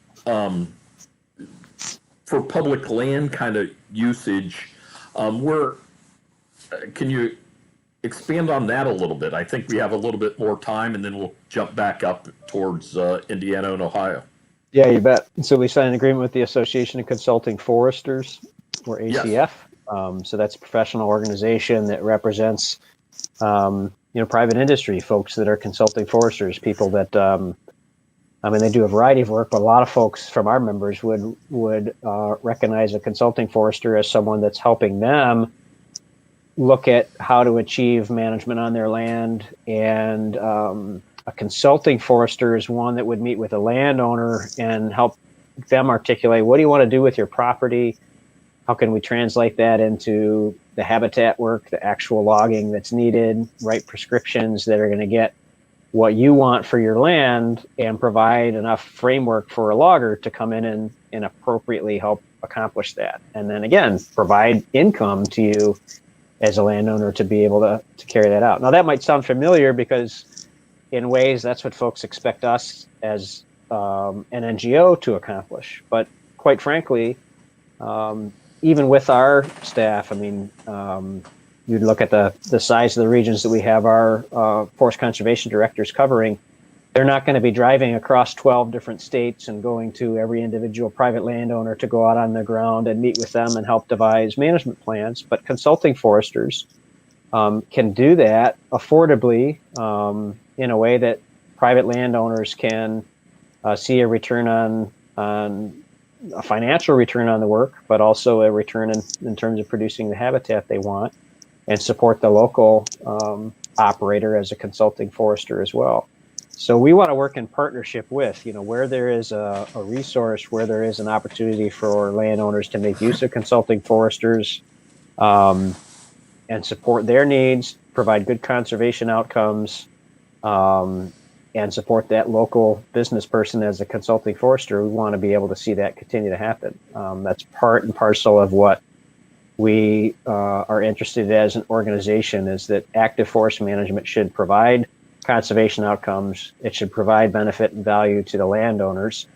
for public land kind of usage. Can you expand on that a little bit? I think we have a little bit more time, and then we'll jump back up towards Indiana and Ohio. Yeah, you bet. So we signed an agreement with the Association of Consulting Foresters, or ACF. Yes. So that's a professional organization that represents, private industry folks that are consulting foresters, people that, they do a variety of work, but a lot of folks from our members would recognize a consulting forester as someone that's helping them look at how to achieve management on their land. And a consulting forester is one that would meet with a landowner and help them articulate, what do you want to do with your property? How can we translate that into the habitat work, the actual logging that's needed, write prescriptions that are going to get what you want for your land and provide enough framework for a logger to come in and appropriately help accomplish that. And then again, provide income to you as a landowner to be able to carry that out. Now that might sound familiar because in ways that's what folks expect us as an NGO to accomplish. But quite frankly, even with our staff, you'd look at the size of the regions that we have our forest conservation directors covering. They're not going to be driving across 12 different states and going to every individual private landowner to go out on the ground and meet with them and help devise management plans. But consulting foresters can do that affordably in a way that private landowners can see a return on a financial return on the work, but also a return in terms of producing the habitat they want, and support the local operator as a consulting forester as well. So we want to work in partnership with, where there is a resource, where there is an opportunity for landowners to make use of consulting foresters and support their needs, provide good conservation outcomes, and support that local business person as a consulting forester. We want to be able to see that continue to happen. That's part and parcel of what we are interested in as an organization, is that active forest management should provide conservation outcomes. It should provide benefit and value to the landowners,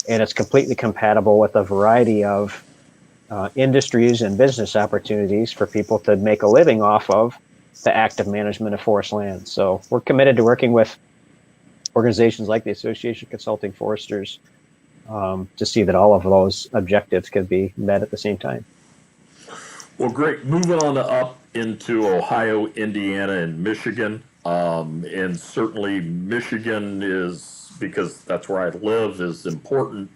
and it's completely compatible with a variety of industries and business opportunities for people to make a living off of the active management of forest land. So we're committed to working with organizations like the Association of Consulting Foresters to see that all of those objectives can be met at the same time. Well, great. Moving on up into Ohio, Indiana, and Michigan. And certainly Michigan is, because that's where I live, is important.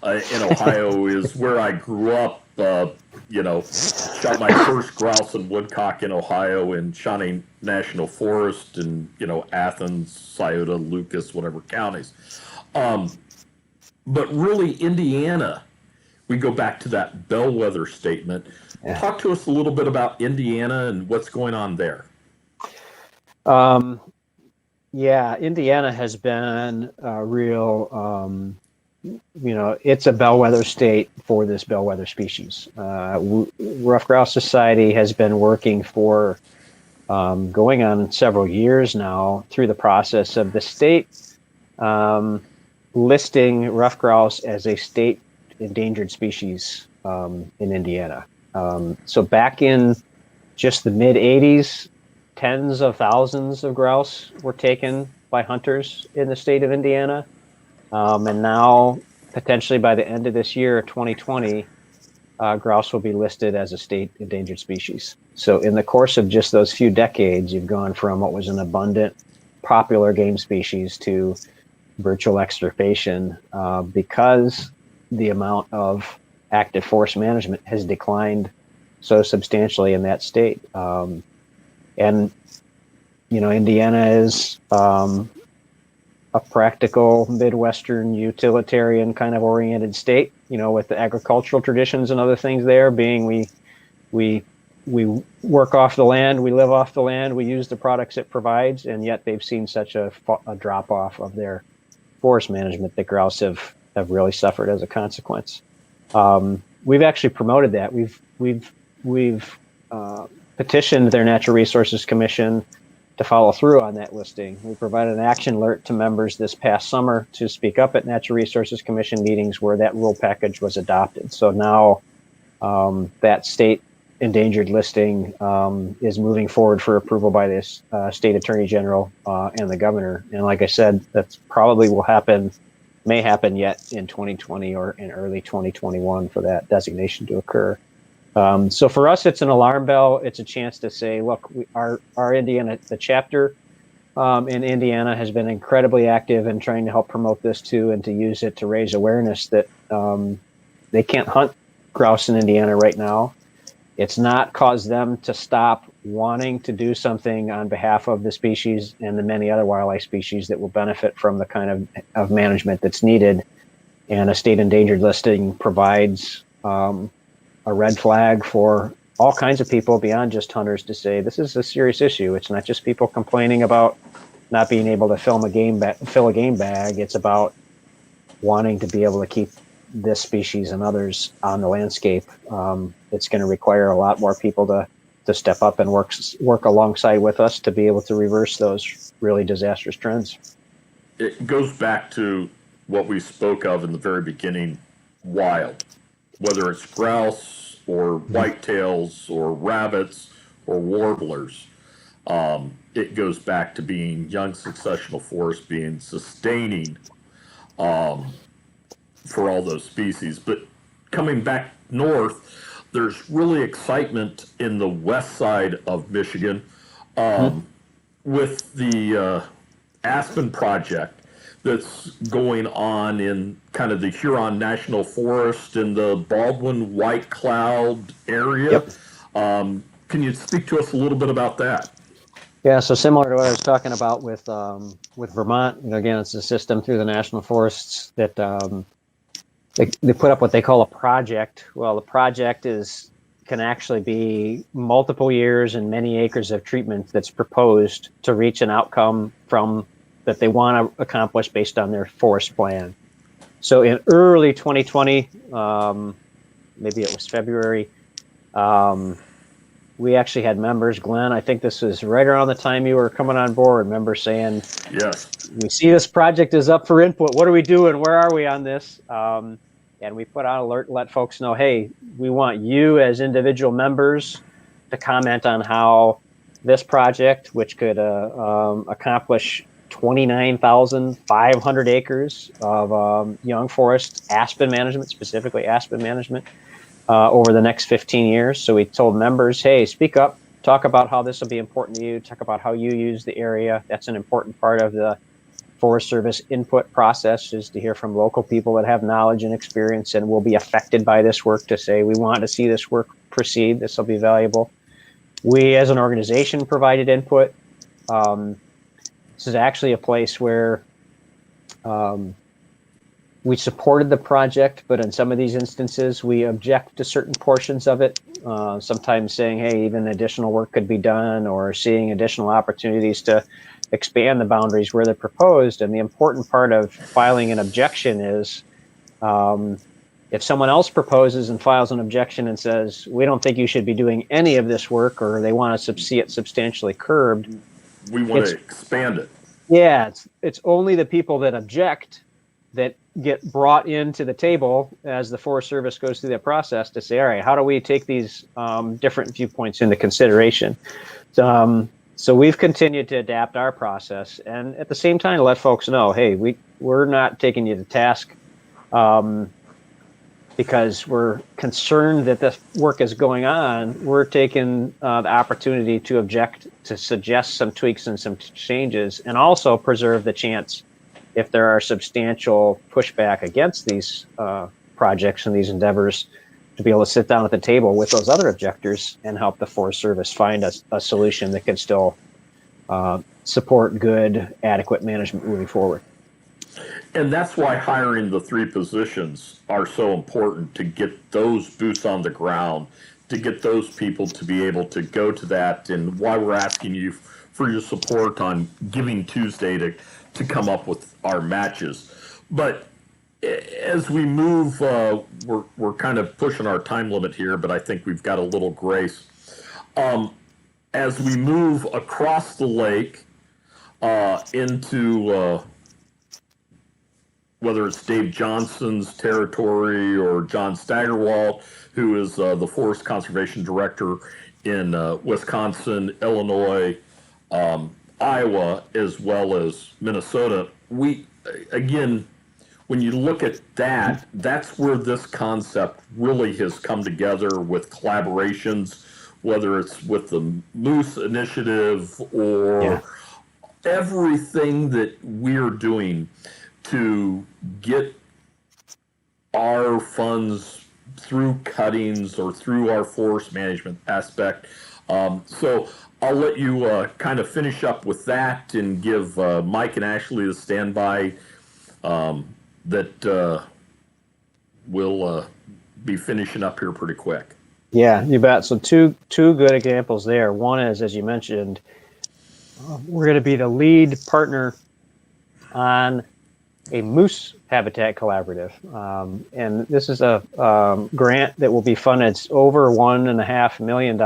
In Ohio is where I grew up. Shot my first grouse and woodcock in Ohio in Shawnee National Forest in, Athens, Scioto, Lucas, whatever counties. But really, Indiana, we go back to that bellwether statement. Yeah. Talk to us a little bit about Indiana and what's going on there. Indiana has been a real, it's a bellwether state for this bellwether species. Rough Grouse Society has been working for going on several years now through the process of the state listing rough grouse as a state endangered species in Indiana. So back in just the mid 80s, tens of thousands of grouse were taken by hunters in the state of Indiana. And now, potentially by the end of this year, 2020, grouse will be listed as a state endangered species. So in the course of just those few decades, you've gone from what was an abundant, popular game species to virtual extirpation because the amount of active forest management has declined so substantially in that state. And Indiana is a practical Midwestern utilitarian kind of oriented state, with the agricultural traditions and other things there being we work off the land, we live off the land, we use the products it provides, and yet they've seen such a drop off of their forest management that grouse have really suffered as a consequence. We've actually promoted that. We've petitioned their Natural Resources Commission to follow through on that listing. We provided an action alert to members this past summer to speak up at Natural Resources Commission meetings where that rule package was adopted. So now that state endangered listing is moving forward for approval by this state attorney general and the governor. And like I said, that's probably may happen yet in 2020 or in early 2021 for that designation to occur. So for us, it's an alarm bell. It's a chance to say, look, our Indiana, the chapter in Indiana has been incredibly active in trying to help promote this too, and to use it to raise awareness that they can't hunt grouse in Indiana right now. It's not caused them to stop wanting to do something on behalf of the species and the many other wildlife species that will benefit from the kind of management that's needed. And a state endangered listing provides a red flag for all kinds of people beyond just hunters to say, this is a serious issue. It's not just people complaining about not being able to fill a game bag. It's about wanting to be able to keep this species and others on the landscape. It's going to require a lot more people to step up and work alongside with us to be able to reverse those really disastrous trends. It goes back to what we spoke of in the very beginning, wild, whether it's grouse or whitetails or rabbits or warblers. It goes back to being young successional forest, being sustaining for all those species. But coming back north, there's really excitement in the west side of Michigan with the Aspen project that's going on in kind of the Huron National Forest in the Baldwin White Cloud area. Yep. Can you speak to us a little bit about that? Yeah, so similar to what I was talking about with Vermont, again, it's a system through the national forests that they put up what they call a project. Well, the project can actually be multiple years and many acres of treatment that's proposed to reach an outcome from that they want to accomplish based on their forest plan. So in early 2020, maybe it was February, we actually had members, Glenn, I think this was right around the time you were coming on board, members saying, yes, we see this project is up for input. What are we doing? Where are we on this? And we put out an alert, let folks know, hey, we want you as individual members to comment on how this project, which could accomplish 29,500 acres of young forest aspen management, specifically aspen management, over the next 15 years. So we told members, hey, speak up, talk about how this will be important to you, talk about how you use the area. That's an important part of the Forest Service input process, is to hear from local people that have knowledge and experience and will be affected by this work to say, we want to see this work proceed. This will be valuable. We as an organization provided input. This is actually a place where we supported the project, but in some of these instances, we object to certain portions of it, sometimes saying, hey, even additional work could be done, or seeing additional opportunities to expand the boundaries where they're proposed. And the important part of filing an objection is if someone else proposes and files an objection and says, we don't think you should be doing any of this work, or they want to see it substantially curbed, we want to expand it. Yeah, it's only the people that object that get brought into the table as the Forest Service goes through that process to say, all right, how do we take these different viewpoints into consideration? So we've continued to adapt our process, and at the same time to let folks know, hey, we're not taking you to task because we're concerned that this work is going on. We're taking the opportunity to object, to suggest some tweaks and some changes, and also preserve the chance, if there are substantial pushback against these projects and these endeavors, to be able to sit down at the table with those other objectors and help the Forest Service find a solution that can still support good, adequate management moving forward. And that's why hiring the 3 positions are so important, to get those boots on the ground, to get those people to be able to go to that, and why we're asking you for your support on Giving Tuesday to come up with our matches. But as we move, we're kind of pushing our time limit here, but I think we've got a little grace. As we move across the lake into whether it's Dave Johnson's territory or John Steigerwald, who is the Forest Conservation Director in Wisconsin, Illinois, Iowa, as well as Minnesota. We, again, when you look at that, that's where this concept really has come together with collaborations, whether it's with the Moose Initiative or everything that we're doing to get our funds through cuttings or through our forest management aspect. So I'll let you kind of finish up with that and give Mike and Ashley the standby that we'll be finishing up here pretty quick. Yeah, you bet. So two good examples there. One is, as you mentioned, we're going to be the lead partner on a moose habitat collaborative. And this is a grant that will be funded. It's over $1.5 million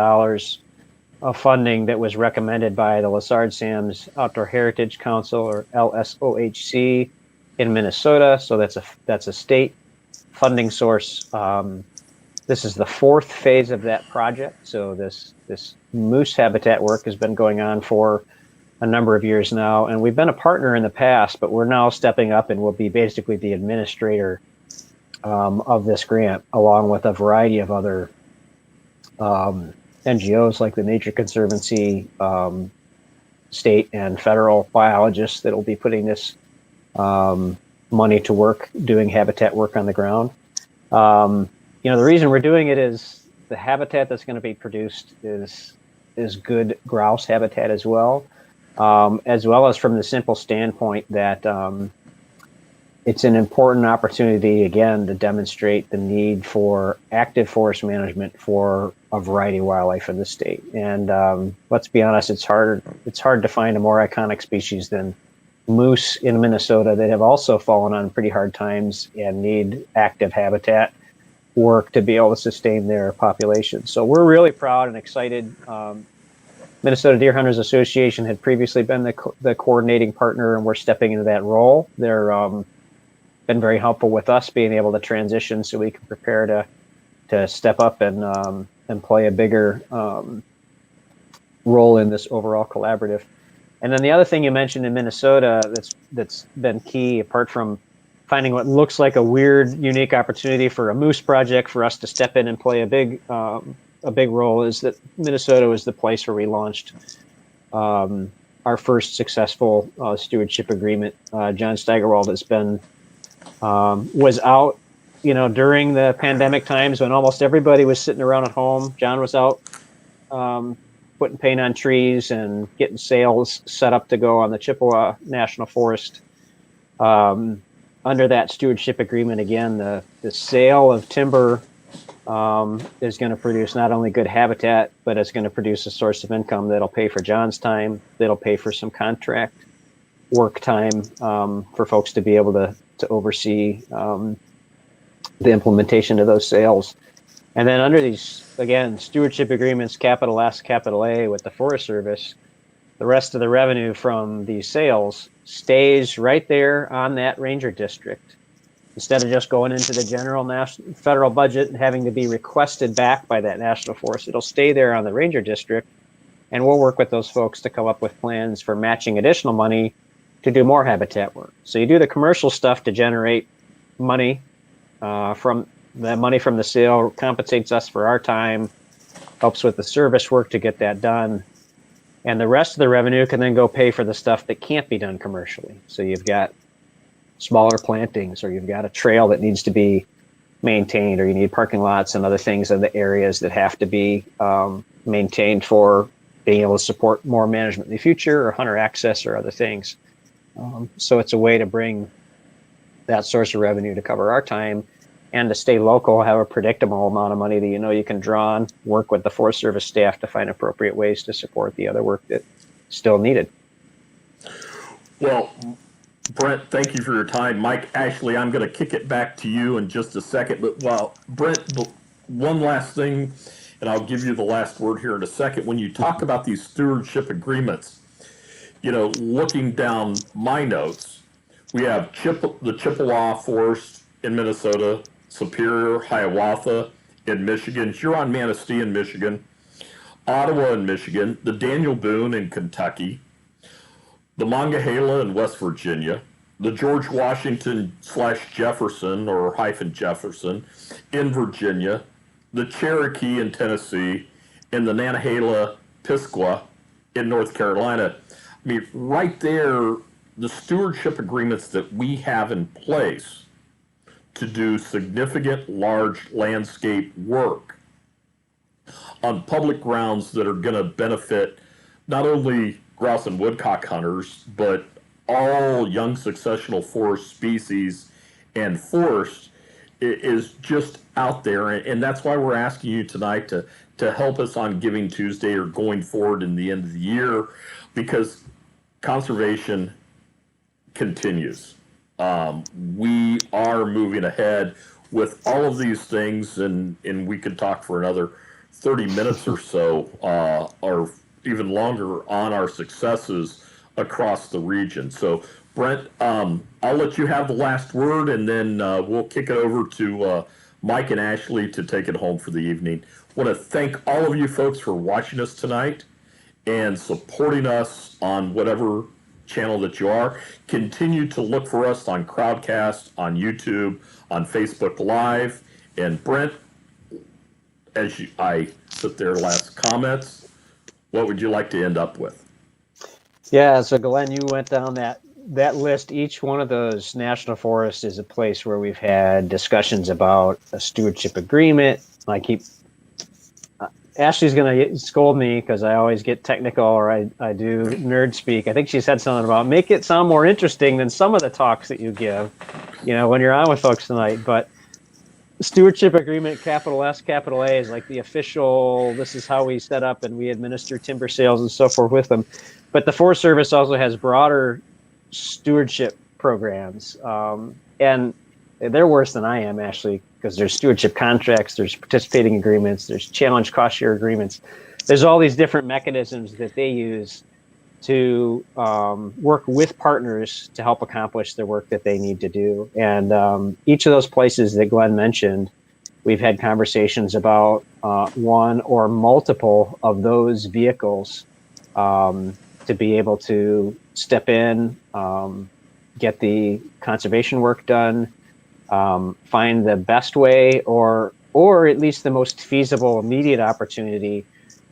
of funding that was recommended by the Lessard Sam's Outdoor Heritage Council, or LSOHC, in Minnesota. So that's a state funding source. This is the 4th phase of that project. So this moose habitat work has been going on for a number of years now, and we've been a partner in the past, but we're now stepping up and will be basically the administrator of this grant, along with a variety of other NGOs like the Nature Conservancy, state and federal biologists that will be putting this money to work, doing habitat work on the ground. The reason we're doing it is the habitat that's going to be produced is good grouse habitat as well as from the simple standpoint that it's an important opportunity, again, to demonstrate the need for active forest management for a variety of wildlife in the state. And let's be honest, it's hard to find a more iconic species than moose in Minnesota that have also fallen on pretty hard times and need active habitat work to be able to sustain their population. So we're really proud and excited. Minnesota Deer Hunters Association had previously been the coordinating partner, and we're stepping into that role. They're been very helpful with us being able to transition so we can prepare to step up and play a bigger role in this overall collaborative. And then the other thing you mentioned in Minnesota that's been key, apart from finding what looks like a weird, unique opportunity for a moose project for us to step in and play a big role, is that Minnesota was the place where we launched our first successful stewardship agreement. John Steigerwald was out, during the pandemic times when almost everybody was sitting around at home. John was out putting paint on trees and getting sails set up to go on the Chippewa National Forest. Under that stewardship agreement, again, the sale of timber is going to produce not only good habitat, but it's going to produce a source of income that'll pay for John's time, that'll pay for some contract work time for folks to be able to oversee the implementation of those sales. And then under these, again, stewardship agreements, capital S, capital A, with the Forest Service, the rest of the revenue from these sales stays right there on that ranger district. Instead of just going into the general national federal budget and having to be requested back by that national forest, it'll stay there on the ranger district, and we'll work with those folks to come up with plans for matching additional money to do more habitat work. So you do the commercial stuff to generate money from the sale, compensates us for our time, helps with the service work to get that done. And the rest of the revenue can then go pay for the stuff that can't be done commercially. So you've got smaller plantings, or you've got a trail that needs to be maintained, or you need parking lots and other things in the areas that have to be maintained for being able to support more management in the future, or hunter access, or other things. So it's a way to bring that source of revenue to cover our time, and to stay local, have a predictable amount of money that you can draw on, work with the Forest Service staff to find appropriate ways to support the other work that's still needed. Well, Brent, thank you for your time. Mike, Ashley, I'm going to kick it back to you in just a second. But Brent, one last thing, and I'll give you the last word here in a second. When you talk about these stewardship agreements, looking down my notes, we have the Chippewa Forest in Minnesota, Superior, Hiawatha in Michigan, Huron-Manistee in Michigan, Ottawa in Michigan, the Daniel Boone in Kentucky, the Monongahela in West Virginia, the George Washington / Jefferson or - Jefferson in Virginia, the Cherokee in Tennessee, and the Nantahala-Piscataqua in North Carolina. I mean, right there, the stewardship agreements that we have in place to do significant large landscape work on public grounds that are going to benefit not only grouse and woodcock hunters, but all young successional forest species and forest is just out there. And that's why we're asking you tonight to help us on Giving Tuesday or going forward in the end of the year, because conservation continues. We are moving ahead with all of these things, and we could talk for another 30 minutes or so, or even longer, on our successes across the region. So, Brent, I'll let you have the last word, and then we'll kick it over to Mike and Ashley to take it home for the evening. I want to thank all of you folks for watching us tonight and supporting us on whatever channel that you are. Continue to look for us on Crowdcast, on YouTube, on Facebook Live. And Brent, as I put their last comments, what would you like to end up with? Yeah, so Glenn, you went down that list. Each one of those national forests is a place where we've had discussions about a stewardship agreement. I keep Ashley's going to scold me because I always get technical, or I do nerd speak. I think she said something about make it sound more interesting than some of the talks that you give, when you're on with folks tonight. But stewardship agreement, capital S, capital A, is like the official, this is how we set up and we administer timber sales and so forth with them. But the Forest Service also has broader stewardship programs. And they're worse than I am, Ashley, because there's stewardship contracts, there's participating agreements, there's challenge cost share agreements. There's all these different mechanisms that they use to work with partners to help accomplish the work that they need to do. And each of those places that Glenn mentioned, we've had conversations about one or multiple of those vehicles to be able to step in, get the conservation work done, find the best way or at least the most feasible immediate opportunity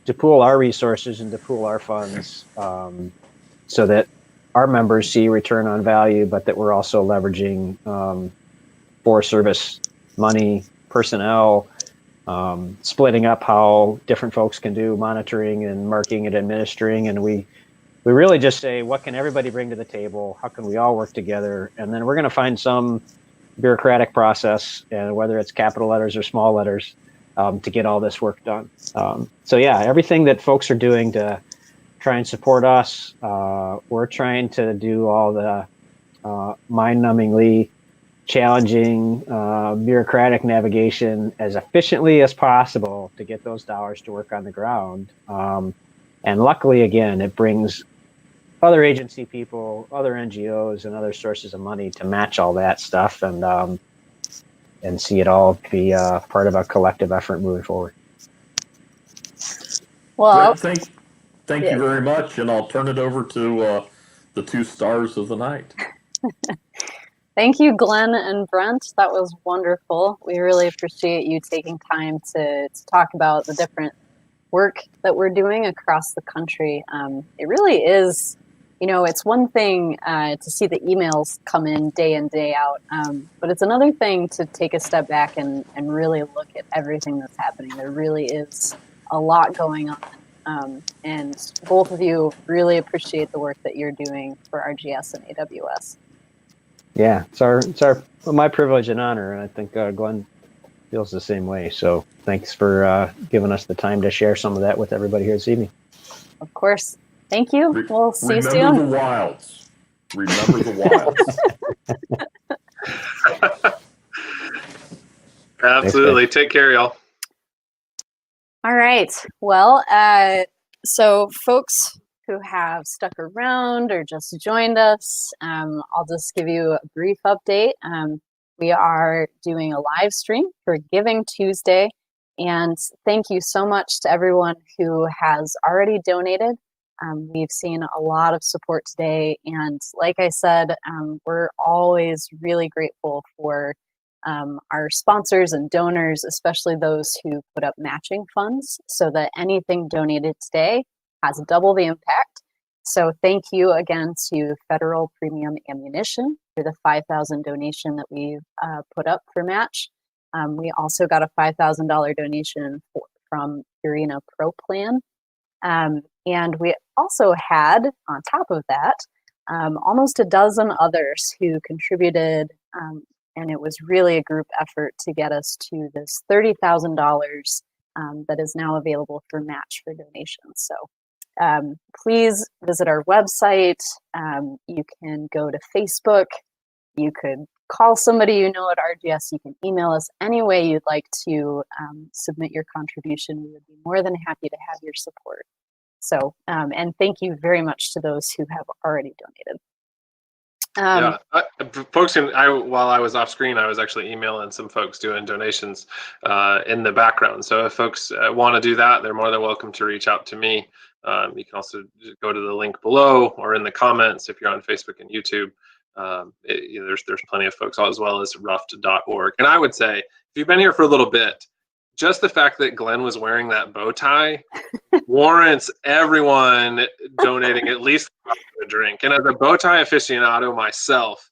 to pool our resources and to pool our funds, so that our members see return on value, but that we're also leveraging Forest Service money, personnel, splitting up how different folks can do monitoring and marking and administering. And we really just say, what can everybody bring to the table? How can we all work together? And then we're going to find some bureaucratic process, and whether it's capital letters or small letters, to get all this work done. So yeah, everything that folks are doing to try and support us, we're trying to do all the mind-numbingly challenging bureaucratic navigation as efficiently as possible to get those dollars to work on the ground. And luckily, again, it brings other agency people, other NGOs, and other sources of money to match all that stuff, and see it all be part of a collective effort moving forward. Well, Brent, thank you very much, and I'll turn it over to the two stars of the night. Thank you, Glenn and Brent. That was wonderful. We really appreciate you taking time to talk about the different work that we're doing across the country. It really is, it's one thing to see the emails come in day out, but it's another thing to take a step back and really look at everything that's happening. There really is a lot going on, and both of you really appreciate the work that you're doing for RGS and AWS. Yeah, my privilege and honor, and I think Glenn feels the same way. So thanks for giving us the time to share some of that with everybody here this evening. Of course. Thank you. We'll see you Remember soon. the wilds. Remember the wilds. Absolutely. Take care, y'all. All right. Well, so folks who have stuck around or just joined us, I'll just give you a brief update. We are doing a live stream for Giving Tuesday, and thank you so much to everyone who has already donated. We've seen a lot of support today, and like I said, we're always really grateful for our sponsors and donors, especially those who put up matching funds, so that anything donated today has double the impact. So thank you again to Federal Premium Ammunition for the $5,000 donation that we put up for match. We also got a $5,000 donation from Purina Pro Plan. And we also had, on top of that, almost a dozen others who contributed, and it was really a group effort to get us to this $30,000 that is now available for match for donations. So please visit our website. You can go to Facebook. You could call somebody you know at RGS. You can email us any way you'd like to submit your contribution. We would be more than happy to have your support. So, and thank you very much to those who have already donated. Folks, while I was off screen, I was actually emailing some folks doing donations in the background. So if folks want to do that, they're more than welcome to reach out to me. You can also go to the link below or in the comments if you're on Facebook and YouTube. There's plenty of folks, as well as rough.org. And I would say, if you've been here for a little bit, just the fact that Glenn was wearing that bow tie warrants everyone donating at least a drink. And as a bow tie aficionado myself,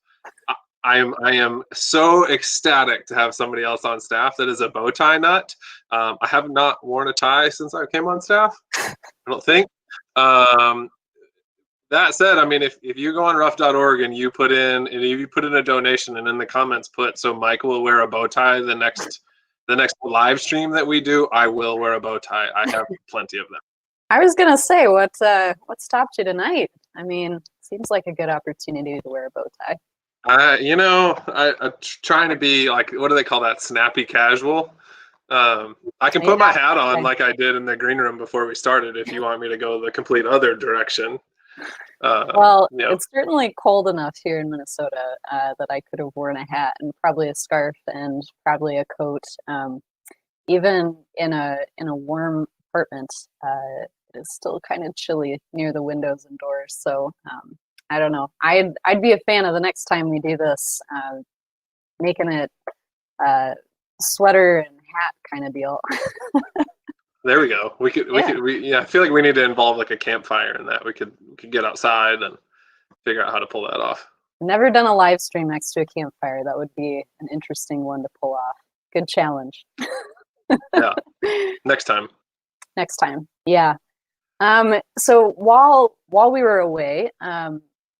I am so ecstatic to have somebody else on staff that is a bow tie nut. I have not worn a tie since I came on staff, I don't think. That said, I mean, if you go on rough.org and you put in a donation and in the comments put, so Mike will wear a bow tie the next live stream that we do, I will wear a bow tie. I have plenty of them. I was gonna say, what stopped you tonight? I mean, seems like a good opportunity to wear a bow tie. I'm trying to be like, what do they call that? Snappy casual. I can put my hat on like I did in the green room before we started if you want me to go the complete other direction. It's certainly cold enough here in Minnesota that I could have worn a hat and probably a scarf and probably a coat. Even in a warm apartment, it is still kind of chilly near the windows and doors. So I don't know. I'd be a fan of the next time we do this, making it sweater and hat kind of deal. There we go. I feel like we need to involve like a campfire in that. We could get outside and figure out how to pull that off. Never done a live stream next to a campfire. That would be an interesting one to pull off. Good challenge. Yeah. Next time. Yeah. So while we were away,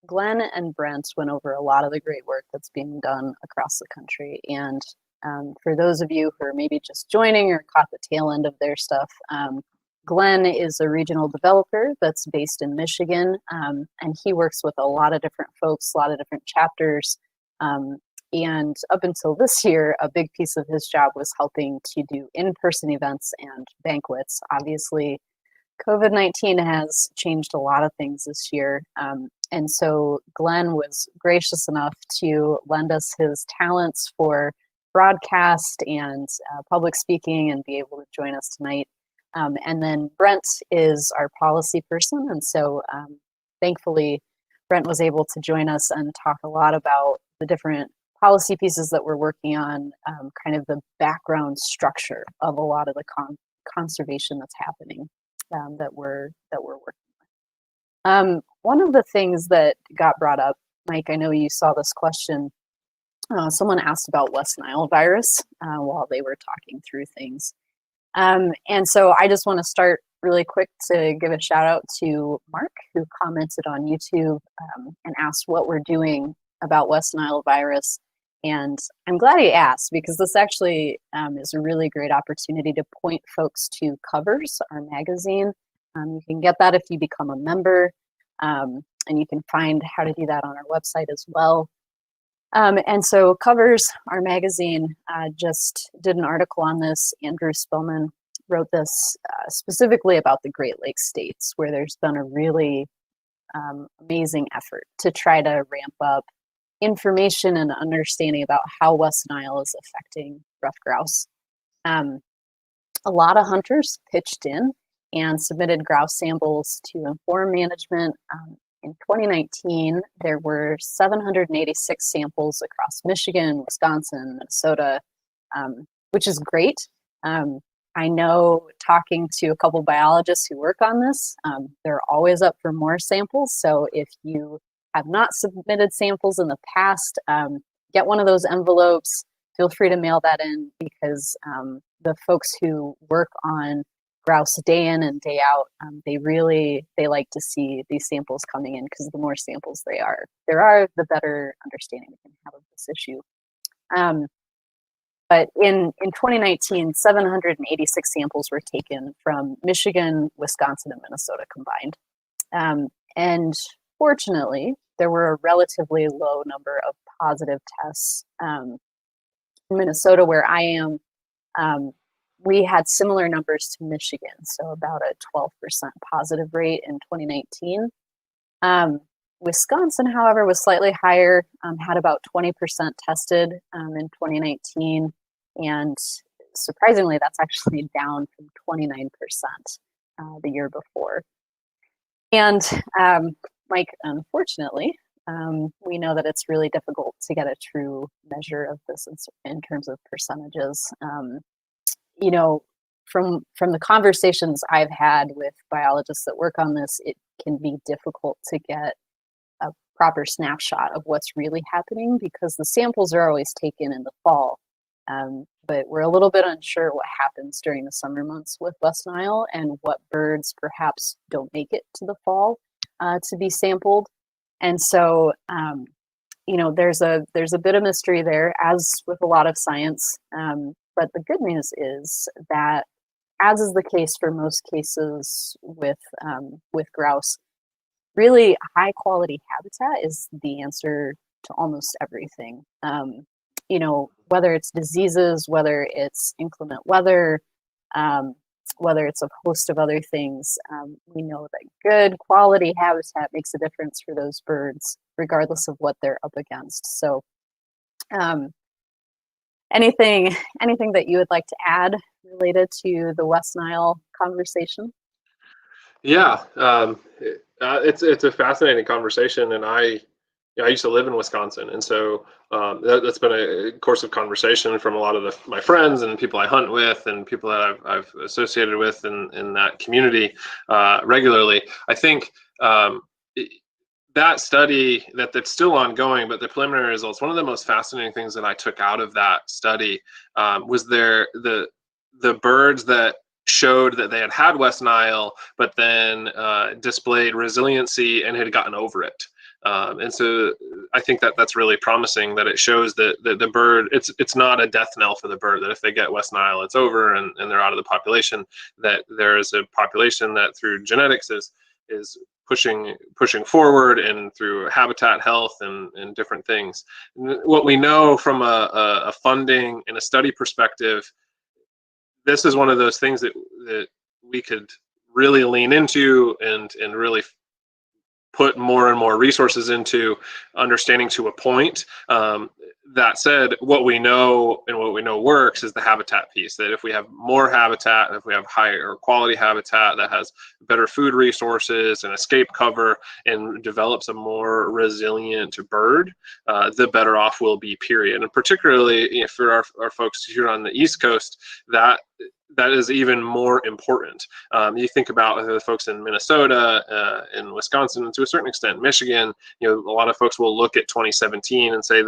Glenn and Brent went over a lot of the great work that's being done across the country. And for those of you who are maybe just joining or caught the tail end of their stuff, Glenn is a regional developer that's based in Michigan, and he works with a lot of different folks, a lot of different chapters. And up until this year, a big piece of his job was helping to do in-person events and banquets. Obviously, COVID-19 has changed a lot of things this year. And so Glenn was gracious enough to lend us his talents for broadcast and public speaking and be able to join us tonight. And then Brent is our policy person. And so thankfully, Brent was able to join us and talk a lot about the different policy pieces that we're working on, kind of the background structure of a lot of the conservation that's happening that we're working with. One of the things that got brought up, Mike, I know you saw this question. Someone asked about West Nile virus while they were talking through things. And so I just want to start really quick to give a shout out to Mark, who commented on YouTube and asked what we're doing about West Nile virus. And I'm glad he asked, because this actually is a really great opportunity to point folks to Covers, our magazine. You can get that if you become a member, and you can find how to do that on our website as well. And so Covers, our magazine, just did an article on this. Andrew Spillman wrote this specifically about the Great Lakes states, where there's been a really amazing effort to try to ramp up information and understanding about how West Nile is affecting rough grouse. A lot of hunters pitched in and submitted grouse samples to inform management. In 2019, there were 786 samples across Michigan, Wisconsin, Minnesota, which is great. I know, talking to a couple biologists who work on this, they're always up for more samples. So if you have not submitted samples in the past, get one of those envelopes. Feel free to mail that in, because the folks who work on grouse day in and day out, they like to see these samples coming in, because the more samples there are, the better understanding we can have of this issue. But in 2019, 786 samples were taken from Michigan, Wisconsin, and Minnesota combined. And fortunately, there were a relatively low number of positive tests. In Minnesota, where I am, we had similar numbers to Michigan, so about a 12% positive rate in 2019. Wisconsin, however, was slightly higher, had about 20% tested in 2019, and surprisingly, that's actually down from 29% the year before. And Mike, unfortunately, we know that it's really difficult to get a true measure of this in terms of percentages. You know, from the conversations I've had with biologists that work on this, it can be difficult to get a proper snapshot of what's really happening, because the samples are always taken in the fall. But we're a little bit unsure what happens during the summer months with West Nile, and what birds perhaps don't make it to the fall to be sampled. And so, you know, there's a bit of mystery there, as with a lot of science. But the good news is that, as is the case for most cases with grouse, really high quality habitat is the answer to almost everything. You know, whether it's diseases, whether it's inclement weather, whether it's a host of other things, we know that good quality habitat makes a difference for those birds, regardless of what they're up against. So, anything that you would like to add related to the West Nile conversation? Yeah, it's a fascinating conversation, and I used to live in Wisconsin, and so that's been a course of conversation from a lot of my friends and people I hunt with and people that I've associated with in that community regularly. I think that study that's still ongoing, but the preliminary results, one of the most fascinating things that I took out of that study was the birds that showed that they had West Nile, but then displayed resiliency and had gotten over it. And so I think that's really promising, that it shows that the bird, it's not a death knell for the bird, that if they get West Nile, it's over and they're out of the population, that there is a population that through genetics is pushing forward, and through habitat health and different things. What we know from a funding and a study perspective, this is one of those things that we could really lean into and really put more and more resources into understanding to a point. That said, what we know works is the habitat piece, that if we have more habitat, if we have higher quality habitat that has better food resources and escape cover and develops a more resilient bird, the better off we'll be, period. And particularly for our folks here on the East Coast, that is even more important. You think about the folks in Minnesota, in Wisconsin, and to a certain extent Michigan. You know, a lot of folks will look at 2017 and say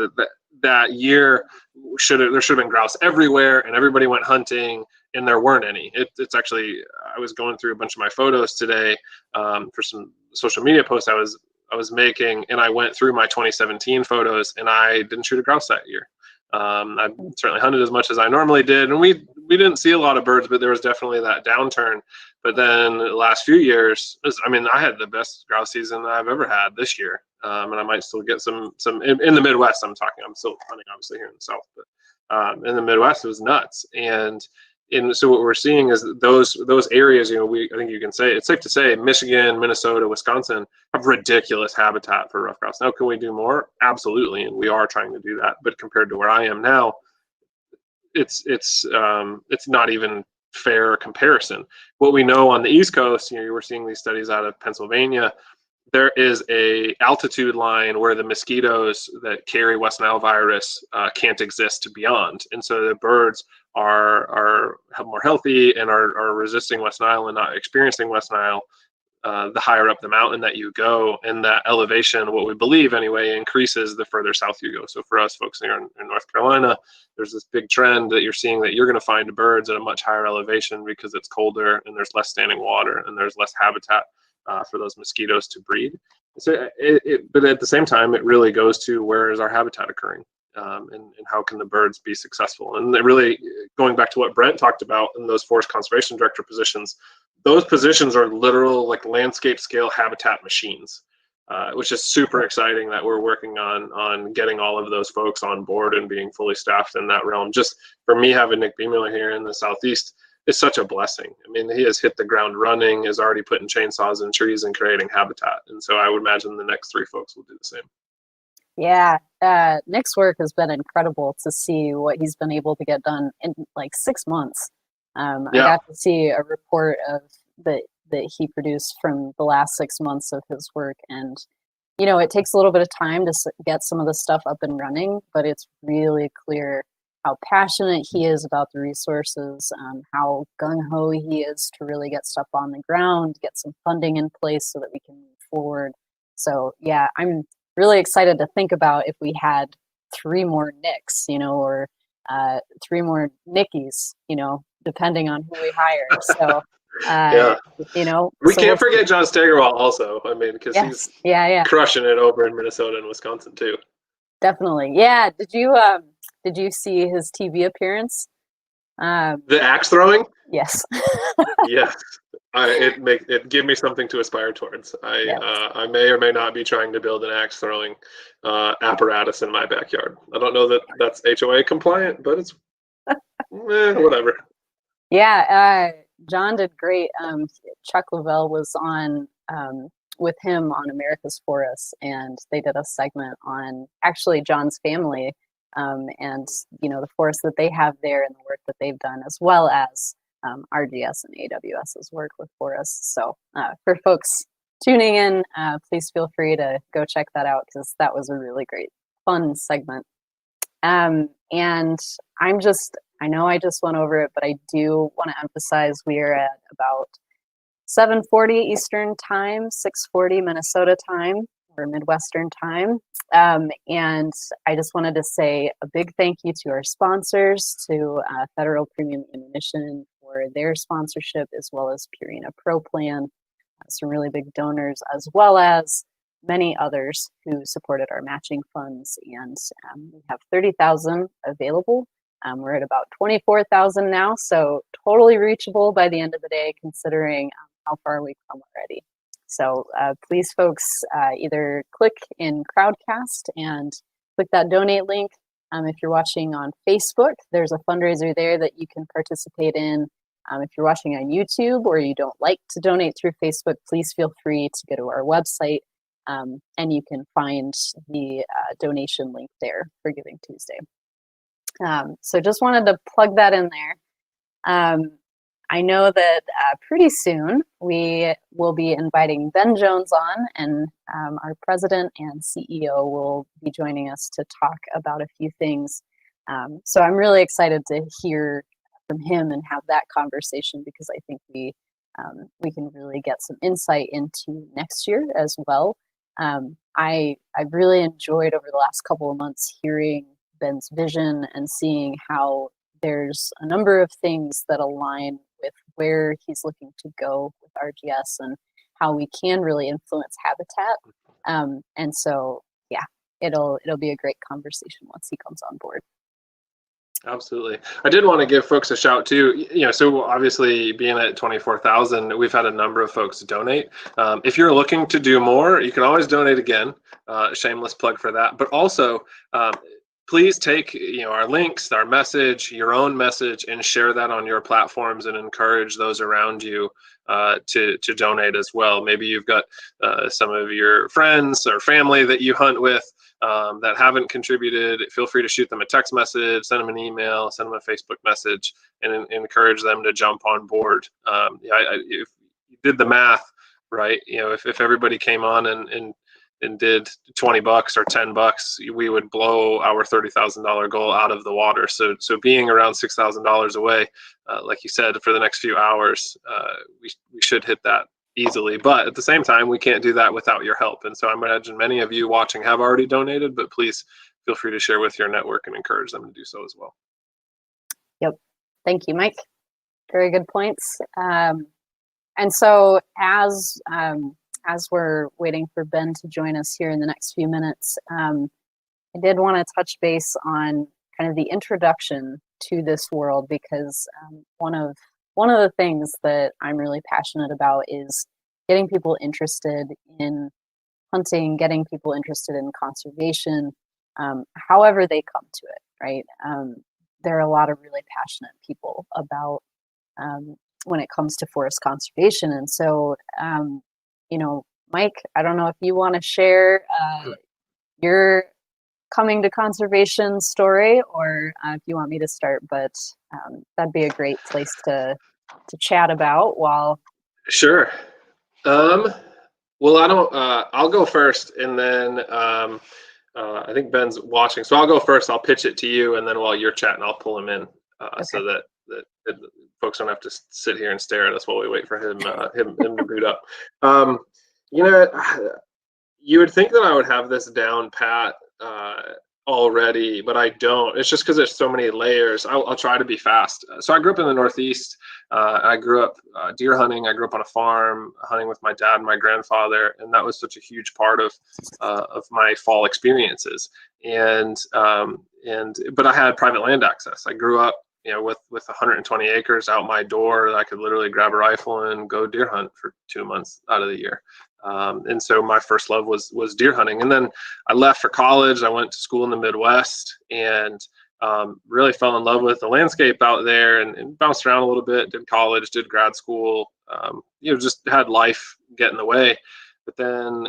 that year there should have been grouse everywhere, and everybody went hunting, and there weren't any. It's actually, I was going through a bunch of my photos today for some social media posts I was was making, and I went through my 2017 photos, and I didn't shoot a grouse that year. I certainly hunted as much as I normally did, and we didn't see a lot of birds, but there was definitely that downturn. But then the last few years, I had the best grouse season I've ever had this year, and I might still get some in the Midwest. I'm still hunting obviously here in the South, but in the Midwest it was nuts. And so what we're seeing is those areas, I think you can say, it's safe to say Michigan, Minnesota, Wisconsin have ridiculous habitat for rough grouse. Now, can we do more? Absolutely, and we are trying to do that. But compared to where I am now, it's not even fair comparison. What we know on the East Coast, you were seeing these studies out of Pennsylvania. There is a altitude line where the mosquitoes that carry West Nile virus can't exist beyond, and so the birds are more healthy and are resisting West Nile and not experiencing West Nile. The higher up the mountain that you go, and that elevation, what we believe anyway, increases the further south you go. So for us folks here in North Carolina, there's this big trend that you're seeing that you're going to find birds at a much higher elevation because it's colder and there's less standing water and there's less habitat for those mosquitoes to breed. So but at the same time, it really goes to where is our habitat occurring, and how can the birds be successful? And really, going back to what Brent talked about in those forest conservation director positions, those positions are literal like landscape scale habitat machines, which is super exciting that we're working on getting all of those folks on board and being fully staffed in that realm. Just for me, having Nick Beemiller here in the Southeast, it's such a blessing. I mean, he has hit the ground running, is already putting chainsaws in trees and creating habitat. And so I would imagine the next 3 folks will do the same. Yeah, Nick's work has been incredible to see what he's been able to get done in like 6 months. I got to see a report of that he produced from the last 6 months of his work. And, it takes a little bit of time to get some of the stuff up and running, but it's really clear how passionate he is about the resources, how gung-ho he is to really get stuff on the ground, get some funding in place so that we can move forward. So yeah, I'm really excited to think about if we had 3 more Nicks, or 3 more Nickies, depending on who we hire. So, we can't forget John Stegerwald also. I mean, because he's crushing it over in Minnesota and Wisconsin too. Definitely. Yeah. Did you see his TV appearance? The axe throwing? Yes. Yes. It give me something to aspire towards. I may or may not be trying to build an axe throwing apparatus in my backyard. I don't know that that's HOA compliant, but it's whatever. Yeah, John did great. Chuck Lavelle was on with him on America's Forests, and they did a segment on actually John's family and the forests that they have there and the work that they've done, as well as RGS and AWS's work with forests. So for folks tuning in, please feel free to go check that out, because that was a really great, fun segment. And I know I just went over it, but I do want to emphasize we are at about 7:40 Eastern time, 6:40 Minnesota time, or Midwestern time. And I just wanted to say a big thank you to our sponsors, to Federal Premium Ammunition for their sponsorship, as well as Purina Pro Plan, some really big donors, as well as many others who supported our matching funds. And we have 30,000 available. We're at about 24,000 now, so totally reachable by the end of the day, considering how far we've come already. So please, folks, either click in Crowdcast and click that donate link. If you're watching on Facebook, there's a fundraiser there that you can participate in. If you're watching on YouTube or you don't like to donate through Facebook, please feel free to go to our website and you can find the donation link there for Giving Tuesday. So just wanted to plug that in there. I know that pretty soon we will be inviting Ben Jones on, and our president and CEO will be joining us to talk about a few things. So I'm really excited to hear from him and have that conversation, because I think we can really get some insight into next year as well. I've really enjoyed over the last couple of months hearing Ben's vision and seeing how there's a number of things that align with where he's looking to go with RGS and how we can really influence habitat And so, yeah, it'll be a great conversation once he comes on board. Absolutely. I did want to give folks a shout too. So obviously being at 24,000, we've had a number of folks donate. If you're looking to do more, you can always donate again. Shameless plug for that. But also, please take our links, our message, your own message, and share that on your platforms and encourage those around you to donate as well. Maybe you've got some of your friends or family that you hunt with that haven't contributed. Feel free to shoot them a text message, send them an email, send them a Facebook message, and encourage them to jump on board. If you did the math right, if everybody came on and did $20 or $10, we would blow our $30,000 goal out of the water. So being around $6,000 away, like you said, for the next few hours, we should hit that easily. But at the same time, we can't do that without your help. And so I imagine many of you watching have already donated, but please feel free to share with your network and encourage them to do so as well. Yep. Thank you, Mike. Very good points. And so as we're waiting for Ben to join us here in the next few minutes, I did want to touch base on kind of the introduction to this world, because one of the things that I'm really passionate about is getting people interested in hunting, getting people interested in conservation, however they come to it, right? There are a lot of really passionate people about when it comes to forest conservation. And so, Mike, I don't know if you want to share your coming to conservation story, or if you want me to start, but that'd be a great place to chat about while. Sure. Well, I'll go first, and then I think Ben's watching, so I'll go first. I'll pitch it to you, and then while you're chatting, I'll pull him in Okay. so that folks don't have to sit here and stare at us while we wait for him to boot up. You would think that I would have this down pat already, but I don't. It's just because there's so many layers. I'll try to be fast. So I grew up in the Northeast. I grew up deer hunting. I grew up on a farm, hunting with my dad and my grandfather, and that was such a huge part of my fall experiences. But I had private land access. I grew up, with 120 acres out my door that I could literally grab a rifle and go deer hunt for 2 months out of the year. And so my first love was deer hunting. And then I left for college. I went to school in the Midwest and really fell in love with the landscape out there and bounced around a little bit, did college, did grad school, just had life get in the way. But then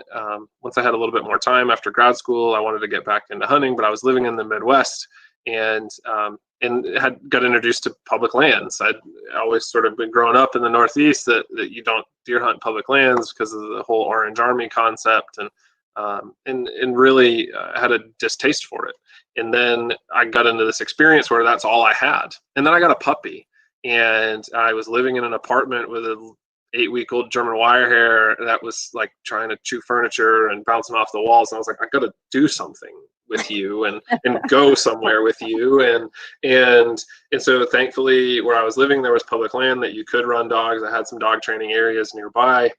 once I had a little bit more time after grad school, I wanted to get back into hunting, but I was living in the Midwest and had got introduced to public lands. I'd always sort of been growing up in the Northeast that you don't deer hunt public lands because of the whole Orange Army concept, and really had a distaste for it. And then I got into this experience where that's all I had. And then I got a puppy, and I was living in an apartment with a 8-week-old German Wirehair that was like trying to chew furniture and bouncing off the walls. And I was like, I got to do something with you and go somewhere with you. And so thankfully where I was living, there was public land that you could run dogs. I had some dog training areas nearby,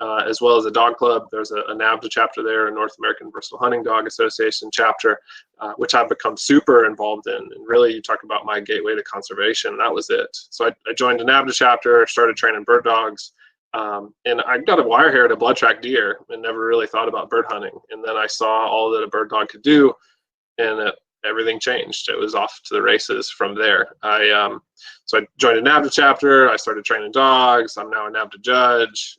as well as a dog club. There's a NAVDA chapter there, a North American Versatile Hunting Dog Association chapter, which I've become super involved in. And really, you talk about my gateway to conservation, that was it. So I joined a NAVDA chapter, started training bird dogs, and I got a wire-haired a blood track deer and never really thought about bird hunting. And then I saw all that a bird dog could do, and everything changed. It was off to the races from there. So I joined a NAVDA chapter. I started training dogs. I'm now a NAVDA judge,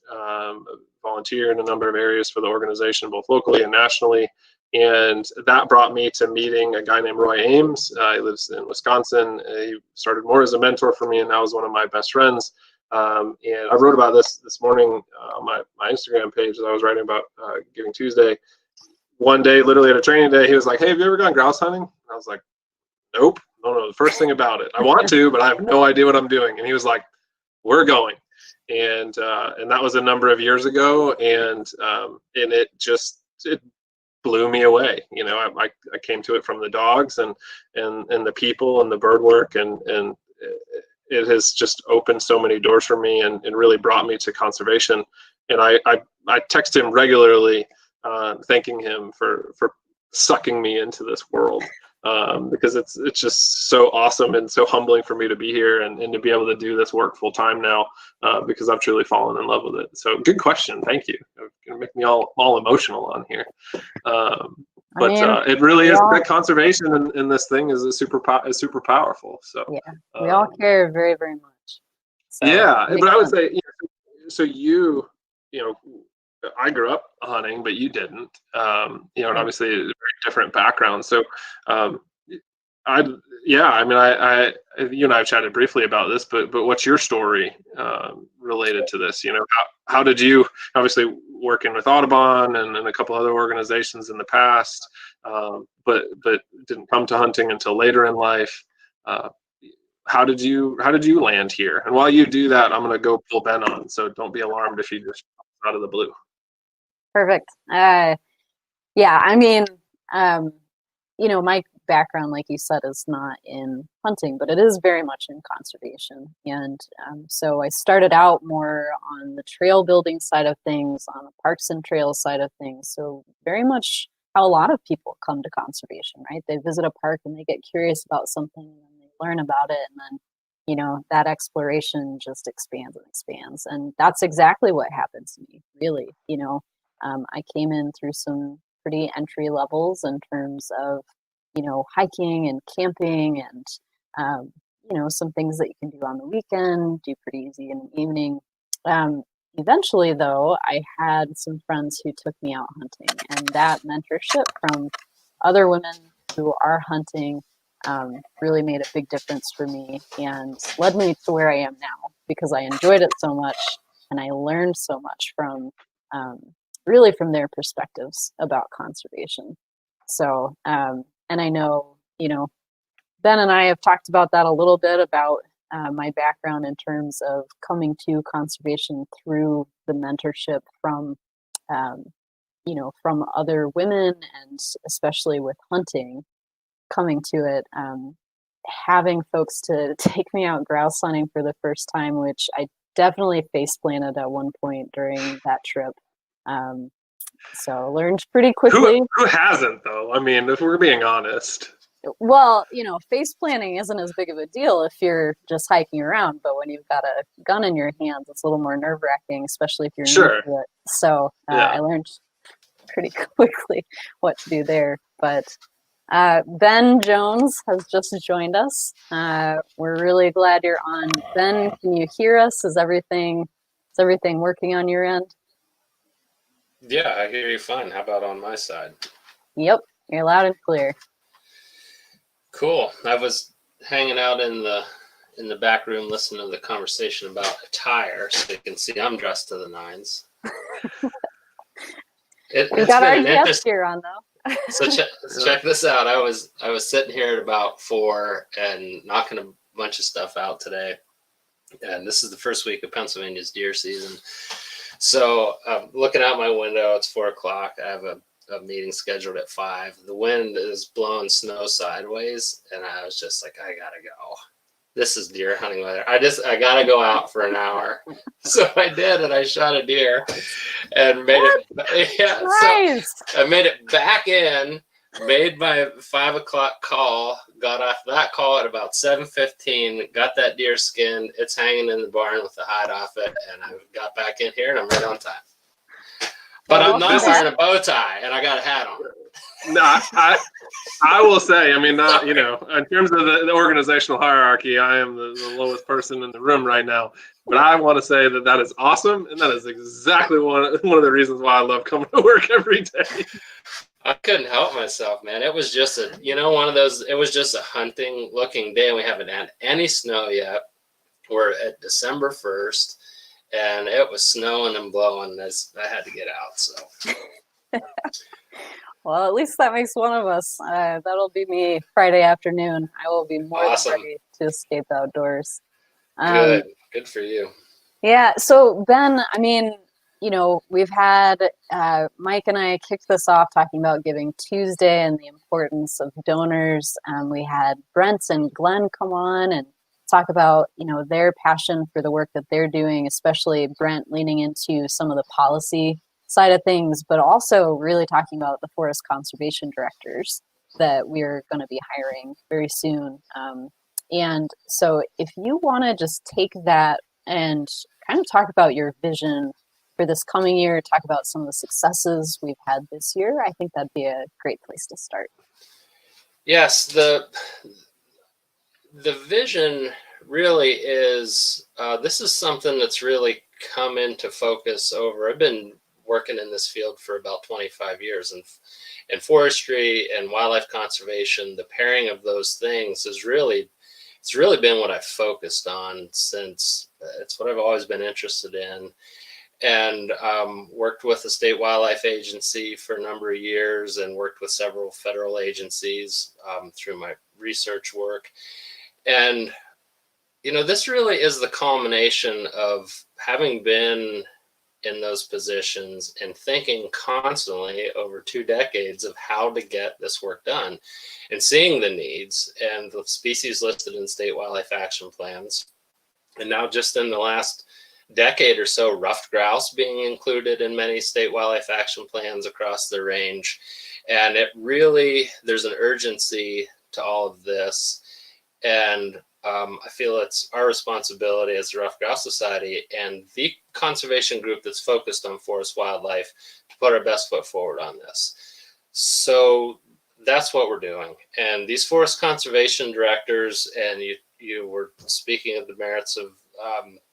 volunteer in a number of areas for the organization, both locally and nationally. And that brought me to meeting a guy named Roy Ames. He lives in Wisconsin. He started more as a mentor for me and now is one of my best friends. And I wrote about this morning on my Instagram page as I was writing about Giving Tuesday. One day, literally at a training day, he was like, "Hey, have you ever gone grouse hunting?" And I was like, "Nope, don't know the first thing about it. I want to, but I have no idea what I'm doing." And he was like, "We're going." And that was a number of years ago, and it blew me away. I came to it from the dogs and the people and the bird work, and it has just opened so many doors for me and really brought me to conservation. And I text him regularly thanking him for sucking me into this world. Because it's just so awesome and so humbling for me to be here and to be able to do this work full time now, because I've truly fallen in love with it. So good question. Thank you. It's gonna make me all emotional on here. But it really is that conservation in this thing is super powerful. So yeah, we all care very, very much. So, yeah, but I would say, so you know, I grew up hunting, but you didn't. And obviously a very different background. So, you and I have chatted briefly about this, but what's your story related to this? How did you, obviously working with Audubon and a couple other organizations in the past, but didn't come to hunting until later in life. How did you land here? And while you do that, I'm going to go pull Ben on. So don't be alarmed if he just out of the blue. Perfect. Yeah, I mean, my background, like you said, is not in hunting, but it is very much in conservation. And so I started out more on the trail building side of things, on the parks and trails side of things. So very much how a lot of people come to conservation, right? They visit a park and they get curious about something and then they learn about it. And then, that exploration just expands and expands. And that's exactly what happened to me, really. I came in through some pretty entry levels in terms of, hiking and camping and, some things that you can do on the weekend, do pretty easy in the evening. Eventually, though, I had some friends who took me out hunting, and that mentorship from other women who are hunting really made a big difference for me and led me to where I am now, because I enjoyed it so much and I learned so much from really from their perspectives about conservation. So, and I know, Ben and I have talked about that a little bit, about my background in terms of coming to conservation through the mentorship from, from other women, and especially with hunting, coming to it, having folks to take me out grouse hunting for the first time, which I definitely face planted at one point during that trip. So learned pretty quickly. Who hasn't, though? I mean, if we're being honest. Well, face planting isn't as big of a deal if you're just hiking around, but when you've got a gun in your hands, it's a little more nerve-wracking, especially if you're new to it. So I learned pretty quickly what to do there. But Ben Jones has just joined us. We're really glad you're on. Ben, can you hear us? Is everything working on your end? Yeah, I hear you fine. How about on my side? Yep, you're loud and clear. Cool. I was hanging out in the back room listening to the conversation about attire, so you can see I'm dressed to the nines. We got our guest here on, though. So check this out. I was sitting here at about 4 and knocking a bunch of stuff out today, and this is the first week of Pennsylvania's deer season. So I'm looking out my window. It's 4 o'clock. I have a meeting scheduled at 5. The wind is blowing snow sideways, and I was just like, I gotta go. This is deer hunting weather. I gotta go out for an hour. So I did, and I shot a deer and made it. Yeah, nice. So I made it back in, made my 5 o'clock call, got off that call at about 7:15, got that deer skinned. It's hanging in the barn with the hide off it, and I got back in here, and I'm right on time. But I'm not wearing a bow tie, and I got a hat on. No, I will say, I mean, not, in terms of the organizational hierarchy, I am the lowest person in the room right now. But I want to say that is awesome, and that is exactly one of the reasons why I love coming to work every day. I couldn't help myself, man. It was just one of those. It was just a hunting looking day, and we haven't had any snow yet. We're at December 1st. And it was snowing and blowing as I had to get out. So, well, at least that makes one of us. That'll be me Friday afternoon. I will be more than ready to escape outdoors. Good for you. Yeah. So Ben, I mean, we've had Mike and I kicked this off talking about Giving Tuesday and the importance of donors. We had Brent and Glenn come on and talk about, their passion for the work that they're doing, especially Brent leaning into some of the policy side of things, but also really talking about the forest conservation directors that we're going to be hiring very soon. And so if you want to just take that and kind of talk about your vision for this coming year, talk about some of the successes we've had this year, I think that'd be a great place to start. Yes, the vision really is, this is something that's really come into focus over, I've been working in this field for about 25 years, and in forestry and wildlife conservation, the pairing of those things is really, it's really been what I've focused on since, it's what I've always been interested in. And worked with the state wildlife agency for a number of years, and worked with several federal agencies through my research work. And, you know, this really is the culmination of having been in those positions and thinking constantly over 2 decades of how to get this work done, and seeing the needs and the species listed in state wildlife action plans. And now just in the last decade or so, rough grouse being included in many state wildlife action plans across the range. And it really, there's an urgency to all of this. And I feel it's our responsibility as the Rough Grouse Society and the conservation group that's focused on forest wildlife to put our best foot forward on this. So that's what we're doing. And these forest conservation directors, and you were speaking of the merits of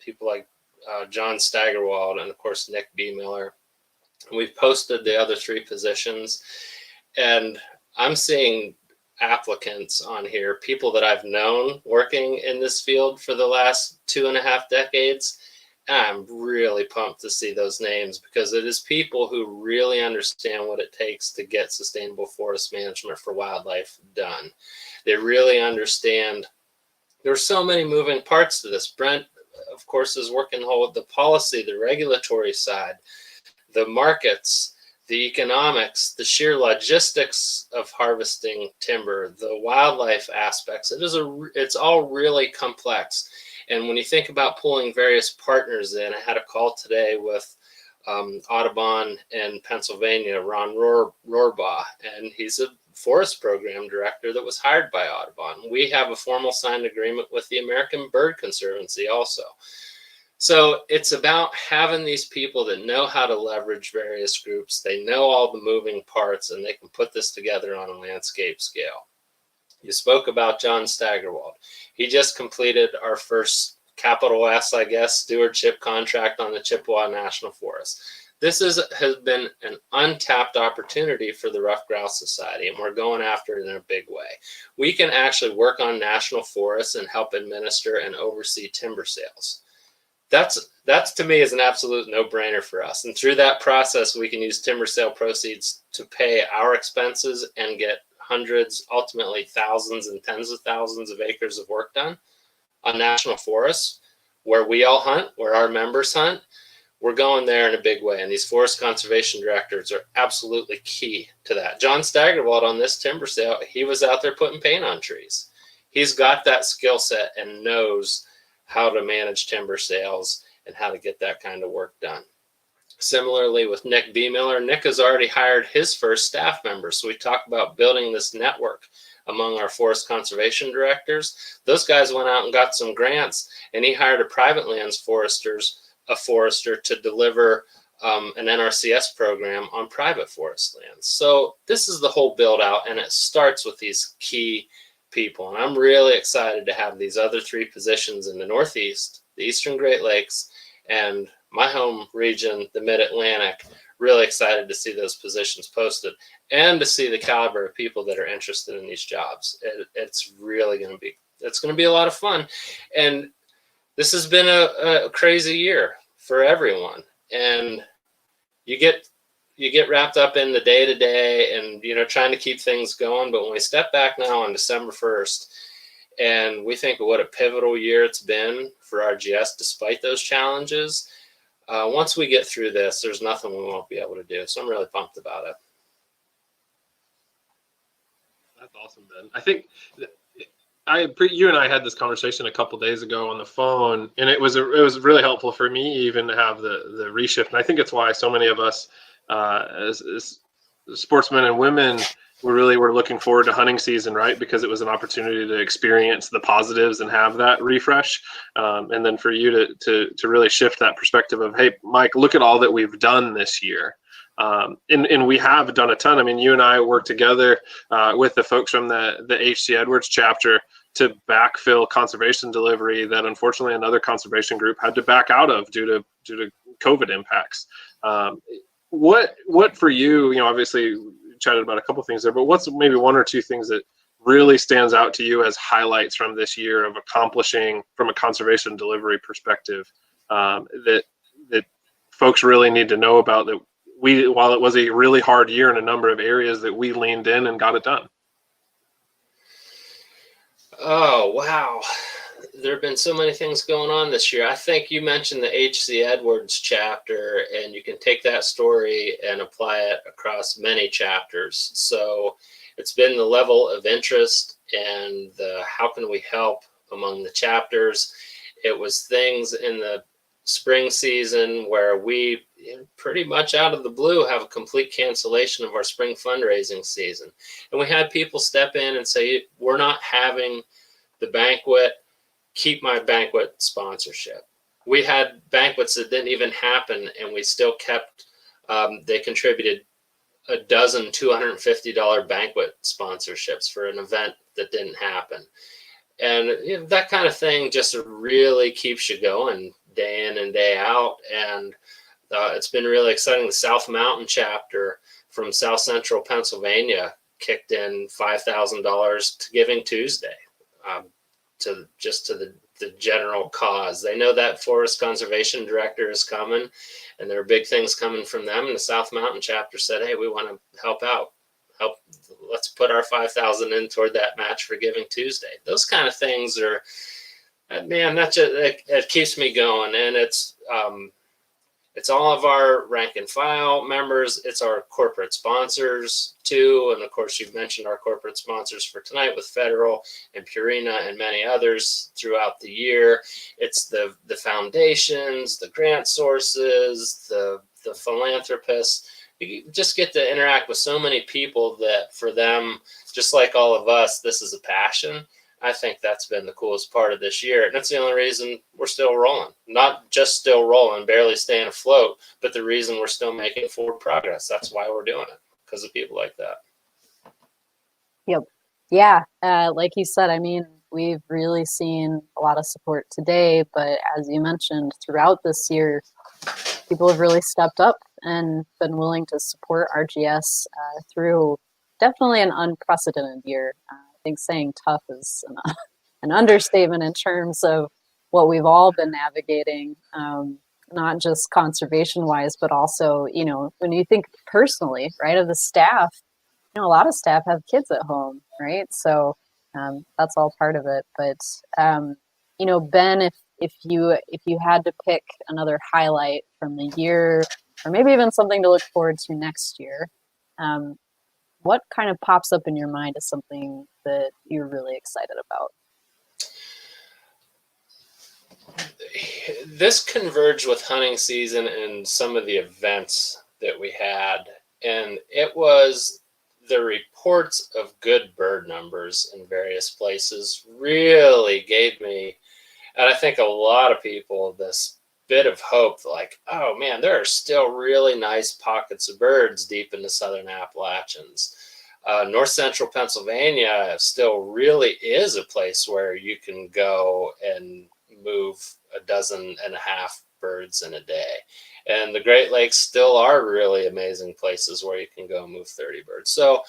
people like John Steigerwald and of course Nick B. Miller. We've posted the other 3 positions, and I'm seeing applicants on here, people that I've known working in this field for the last 2.5 decades. And I'm really pumped to see those names, because it is people who really understand what it takes to get sustainable forest management for wildlife done. They really understand there's so many moving parts to this. Brent, of course, is working the policy, the regulatory side, the markets, the economics, the sheer logistics of harvesting timber, the wildlife aspects. It's all really complex. And when you think about pulling various partners in, I had a call today with Audubon in Pennsylvania, Ron Rohrbaugh, and he's a forest program director that was hired by Audubon. We have a formal signed agreement with the American Bird Conservancy also. So it's about having these people that know how to leverage various groups. They know all the moving parts, and they can put this together on a landscape scale. You spoke about John Steigerwald. He just completed our first capital S, I guess, stewardship contract on the Chippewa National Forest. This has been an untapped opportunity for the Rough Grouse Society, and we're going after it in a big way. We can actually work on national forests and help administer and oversee timber sales. That's to me is an absolute no-brainer for us. And through that process, we can use timber sale proceeds to pay our expenses and get hundreds, ultimately thousands and tens of thousands of acres of work done on national forests where we all hunt, where our members hunt. We're going there in a big way. And these forest conservation directors are absolutely key to that. John Steigerwald on this timber sale, he was out there putting paint on trees. He's got that skill set and knows how to manage timber sales and how to get that kind of work done. Similarly with Nick B. Miller, Nick has already hired his first staff member. So we talk about building this network among our forest conservation directors. Those guys went out and got some grants, and he hired a private lands forester to deliver an NRCS program on private forest lands. So this is the whole build out, and it starts with these key people. And I'm really excited to have these other 3 positions in the Northeast, the Eastern Great Lakes, and my home region, the Mid-Atlantic. Really excited to see those positions posted and to see the caliber of people that are interested in these jobs. It's really going to be a lot of fun. And this has been a crazy year for everyone. And you get wrapped up in the day-to-day and, trying to keep things going. But when we step back now on December 1st, and we think of what a pivotal year it's been for RGS, despite those challenges, once we get through this, there's nothing we won't be able to do. So I'm really pumped about it. That's awesome, Ben. I think you and I had this conversation a couple days ago on the phone, and it was really helpful for me even to have the reshift. And I think it's why so many of us as sportsmen and women were looking forward to hunting season, right? Because it was an opportunity to experience the positives and have that refresh. And then for you to really shift that perspective of, hey, Mike, look at all that we've done this year. And we have done a ton. I mean, you and I worked together with the folks from the H.C. Edwards chapter to backfill conservation delivery that unfortunately another conservation group had to back out of due to COVID impacts. What for you, obviously we chatted about a couple things there, but what's maybe one or two things that really stands out to you as highlights from this year of accomplishing from a conservation delivery perspective that folks really need to know about, that while it was a really hard year in a number of areas, that we leaned in and got it done? Oh, wow. There have been so many things going on this year. I think you mentioned the H.C. Edwards chapter, and you can take that story and apply it across many chapters. So it's been the level of interest and the how can we help among the chapters. It was things in the spring season where we pretty much out of the blue have a complete cancellation of our spring fundraising season. And we had people step in and say, we're not having the banquet, keep my banquet sponsorship. We had banquets that didn't even happen, and we still kept, they contributed a dozen $250 banquet sponsorships for an event that didn't happen. And that kind of thing just really keeps you going day in and day out. And it's been really exciting. The South Mountain chapter from South Central Pennsylvania kicked in $5,000 to Giving Tuesday, to the general cause. They know that forest conservation director is coming, and there are big things coming from them. And the South Mountain chapter said, hey, we want to help out. Let's put our $5,000 in toward that match for Giving Tuesday. Those kind of things are, man, it keeps me going. And it's all of our rank and file members. It's our corporate sponsors too. And of course, you've mentioned our corporate sponsors for tonight with Federal and Purina and many others throughout the year. It's the foundations, the grant sources, the philanthropists. You just get to interact with so many people that for them, just like all of us, this is a passion. I think that's been the coolest part of this year. And that's the only reason we're still rolling. Not just still rolling, barely staying afloat, but the reason we're still making forward progress. That's why we're doing it, because of people like that. Yep. Yeah. Like you said, I mean, we've really seen a lot of support today, but as you mentioned, throughout this year, people have really stepped up and been willing to support RGS through definitely an unprecedented year. I think saying tough is an understatement in terms of what we've all been navigating, not just conservation-wise, but also, when you think personally, right, of the staff, a lot of staff have kids at home, right? So that's all part of it. But, Ben, if you had to pick another highlight from the year, or maybe even something to look forward to next year, what kind of pops up in your mind as something that you're really excited about? This converged with hunting season and some of the events that we had, and it was the reports of good bird numbers in various places really gave me, and I think a lot of people, this bit of hope, like, oh man, there are still really nice pockets of birds deep in the southern Appalachians. North central Pennsylvania still really is a place where you can go and move 12.5 birds in a day. And the Great Lakes still are really amazing places where you can go move 30 birds. So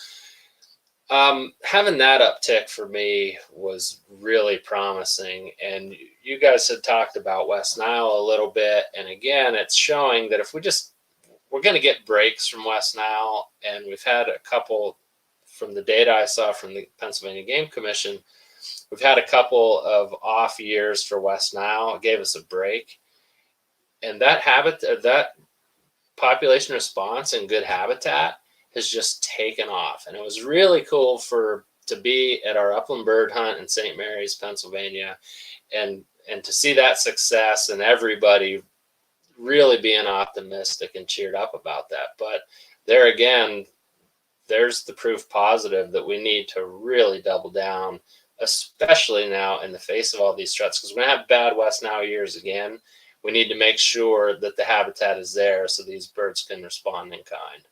having that uptick for me was really promising. And you guys had talked about West Nile a little bit. And again, it's showing that if we're going to get breaks from West Nile, and we've had a couple from the data I saw from the Pennsylvania Game Commission, we've had a couple of off years for West Nile. It gave us a break. And that population response and good habitat has just taken off. And it was really cool for to be at our upland bird hunt in St. Mary's, Pennsylvania, and to see that success and everybody really being optimistic and cheered up about that. But there again, there's the proof positive that we need to really double down, especially now in the face of all these threats, because we're going to have bad West Nile years again. We need to make sure that the habitat is there so these birds can respond in kind.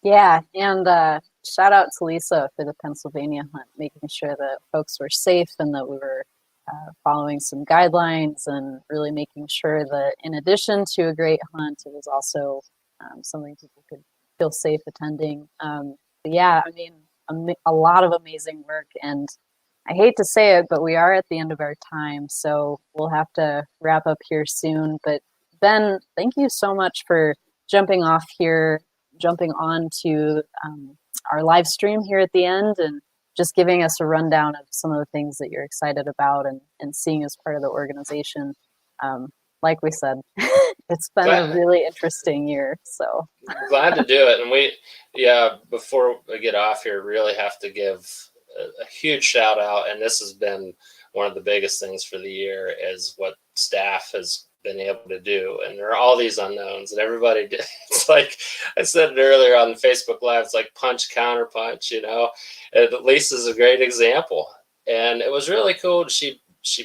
Yeah, and shout out to Lisa for the Pennsylvania hunt, making sure that folks were safe and that we were following some guidelines, and really making sure that in addition to a great hunt, it was also something people could feel safe attending. But yeah, I mean, a lot of amazing work, and I hate to say it, but we are at the end of our time, so we'll have to wrap up here soon. But Ben, thank you so much for jumping on to our live stream here at the end, and just giving us a rundown of some of the things that you're excited about and seeing as part of the organization. Like we said, it's been a really interesting year. So glad to do it. And before we get off here, really have to give a huge shout out. And this has been one of the biggest things for the year, is what staff has been able to do. And there are all these unknowns, and everybody did. It's like I said it earlier on Facebook Live, it's like punch, counter punch, and Lisa's a great example. And it was really cool. She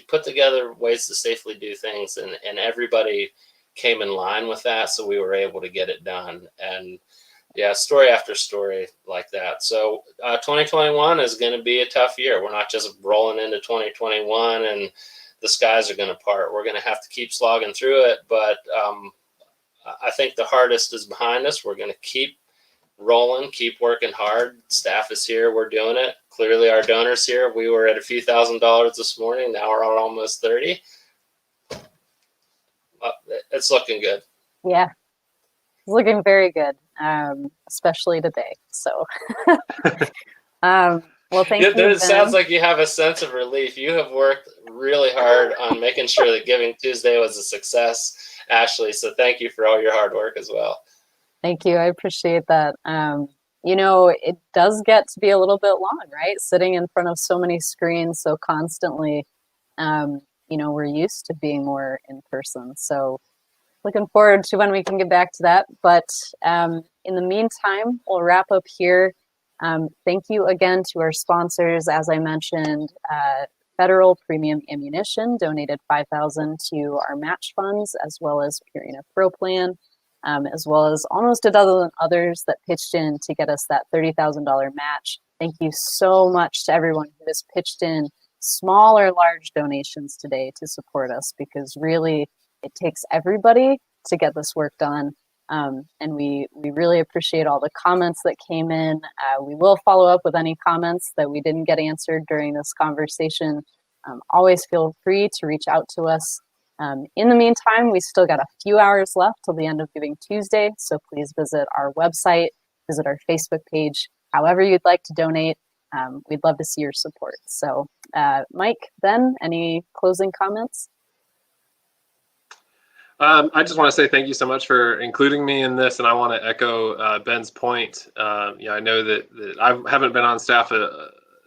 put together ways to safely do things, and everybody came in line with that. So we were able to get it done. And yeah, story after story like that. So 2021 is going to be a tough year. We're not just rolling into 2021 and the skies are going to part. We're going to have to keep slogging through it. But I think the hardest is behind us. We're going to keep rolling, keep working hard. Staff is here. We're doing it. Clearly our donors here. We were at a few $1,000s this morning. Now we're on almost 30. It's looking good. yeah, it's looking very good, especially today. So well, thank you, Ben. It sounds like you have a sense of relief. You have worked really hard on making sure that Giving Tuesday was a success, Ashley. So thank you for all your hard work as well. Thank you. I appreciate that. It does get to be a little bit long, right? Sitting in front of so many screens so constantly. We're used to being more in person. So looking forward to when we can get back to that. But in the meantime, we'll wrap up here. Thank you again to our sponsors. As I mentioned, Federal Premium Ammunition donated $5,000 to our match funds, as well as Purina Pro Plan, as well as almost a dozen others that pitched in to get us that $30,000 match. Thank you so much to everyone who has pitched in small or large donations today to support us, because really it takes everybody to get this work done. And we really appreciate all the comments that came in. We will follow up with any comments that we didn't get answered during this conversation. Always feel free to reach out to us. In the meantime, we still got a few hours left till the end of Giving Tuesday, so please visit our website, visit our Facebook page, however you'd like to donate. We'd love to see your support. So Mike, Ben, any closing comments? I just want to say thank you so much for including me in this, and I want to echo Ben's point. I know that I haven't been on staff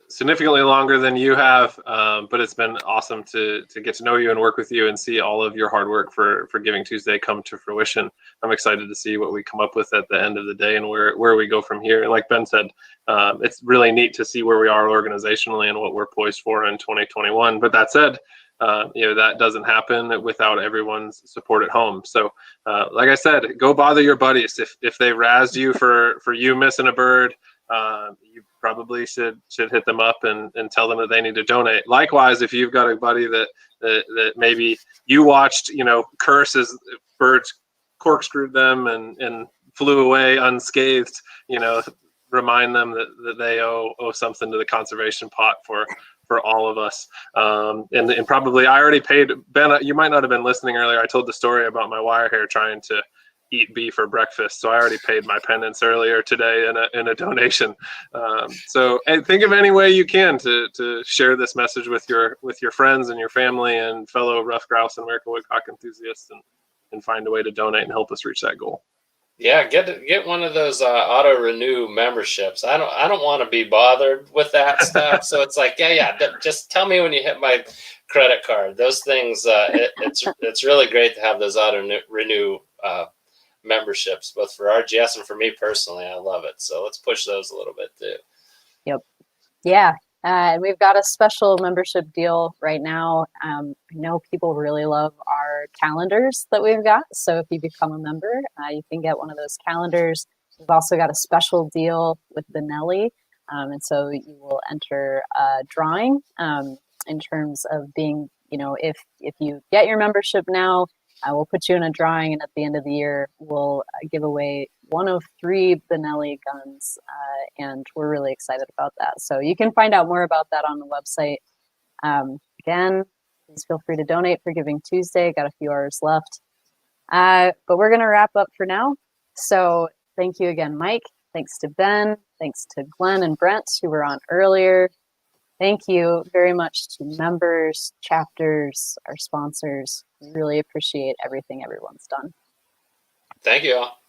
significantly longer than you have, but it's been awesome to get to know you and work with you and see all of your hard work for Giving Tuesday come to fruition. I'm excited to see what we come up with at the end of the day and where we go from here. And like Ben said, it's really neat to see where we are organizationally and what we're poised for in 2021. But that said, that doesn't happen without everyone's support at home. So like I said, go bother your buddies. If they razzed you for you missing a bird, you probably should hit them up and tell them that they need to donate. Likewise, if you've got a buddy that maybe you watched, curse as birds corkscrewed them and flew away unscathed, remind them that they owe something to the conservation pot for all of us. And probably I already paid Ben. You might not have been listening earlier. I told the story about my wire hair trying to eat beef for breakfast. So I already paid my penance earlier today in a donation. So think of any way you can to share this message with your friends and your family and fellow Rough Grouse and American Woodcock enthusiasts, and find a way to donate and help us reach that goal. Yeah, get one of those auto renew memberships. I don't want to be bothered with that stuff. So it's like, just tell me when you hit my credit card. Those things, it's really great to have those auto renew memberships, both for RGS and for me personally. I love it. So let's push those a little bit too. Yep. Yeah. We've got a special membership deal right now. I know people really love our calendars that we've got. So if you become a member, you can get one of those calendars. We've also got a special deal with Benelli. And so you will enter a drawing in terms of being, if you get your membership now, we'll put you in a drawing, and at the end of the year, we'll give away one of 3 Benelli guns, and we're really excited about that. So you can find out more about that on the website. Again, please feel free to donate for Giving Tuesday. Got a few hours left. But we're going to wrap up for now. So thank you again, Mike. Thanks to Ben. Thanks to Glenn and Brent, who were on earlier. Thank you very much to members, chapters, our sponsors. We really appreciate everything everyone's done. Thank you all.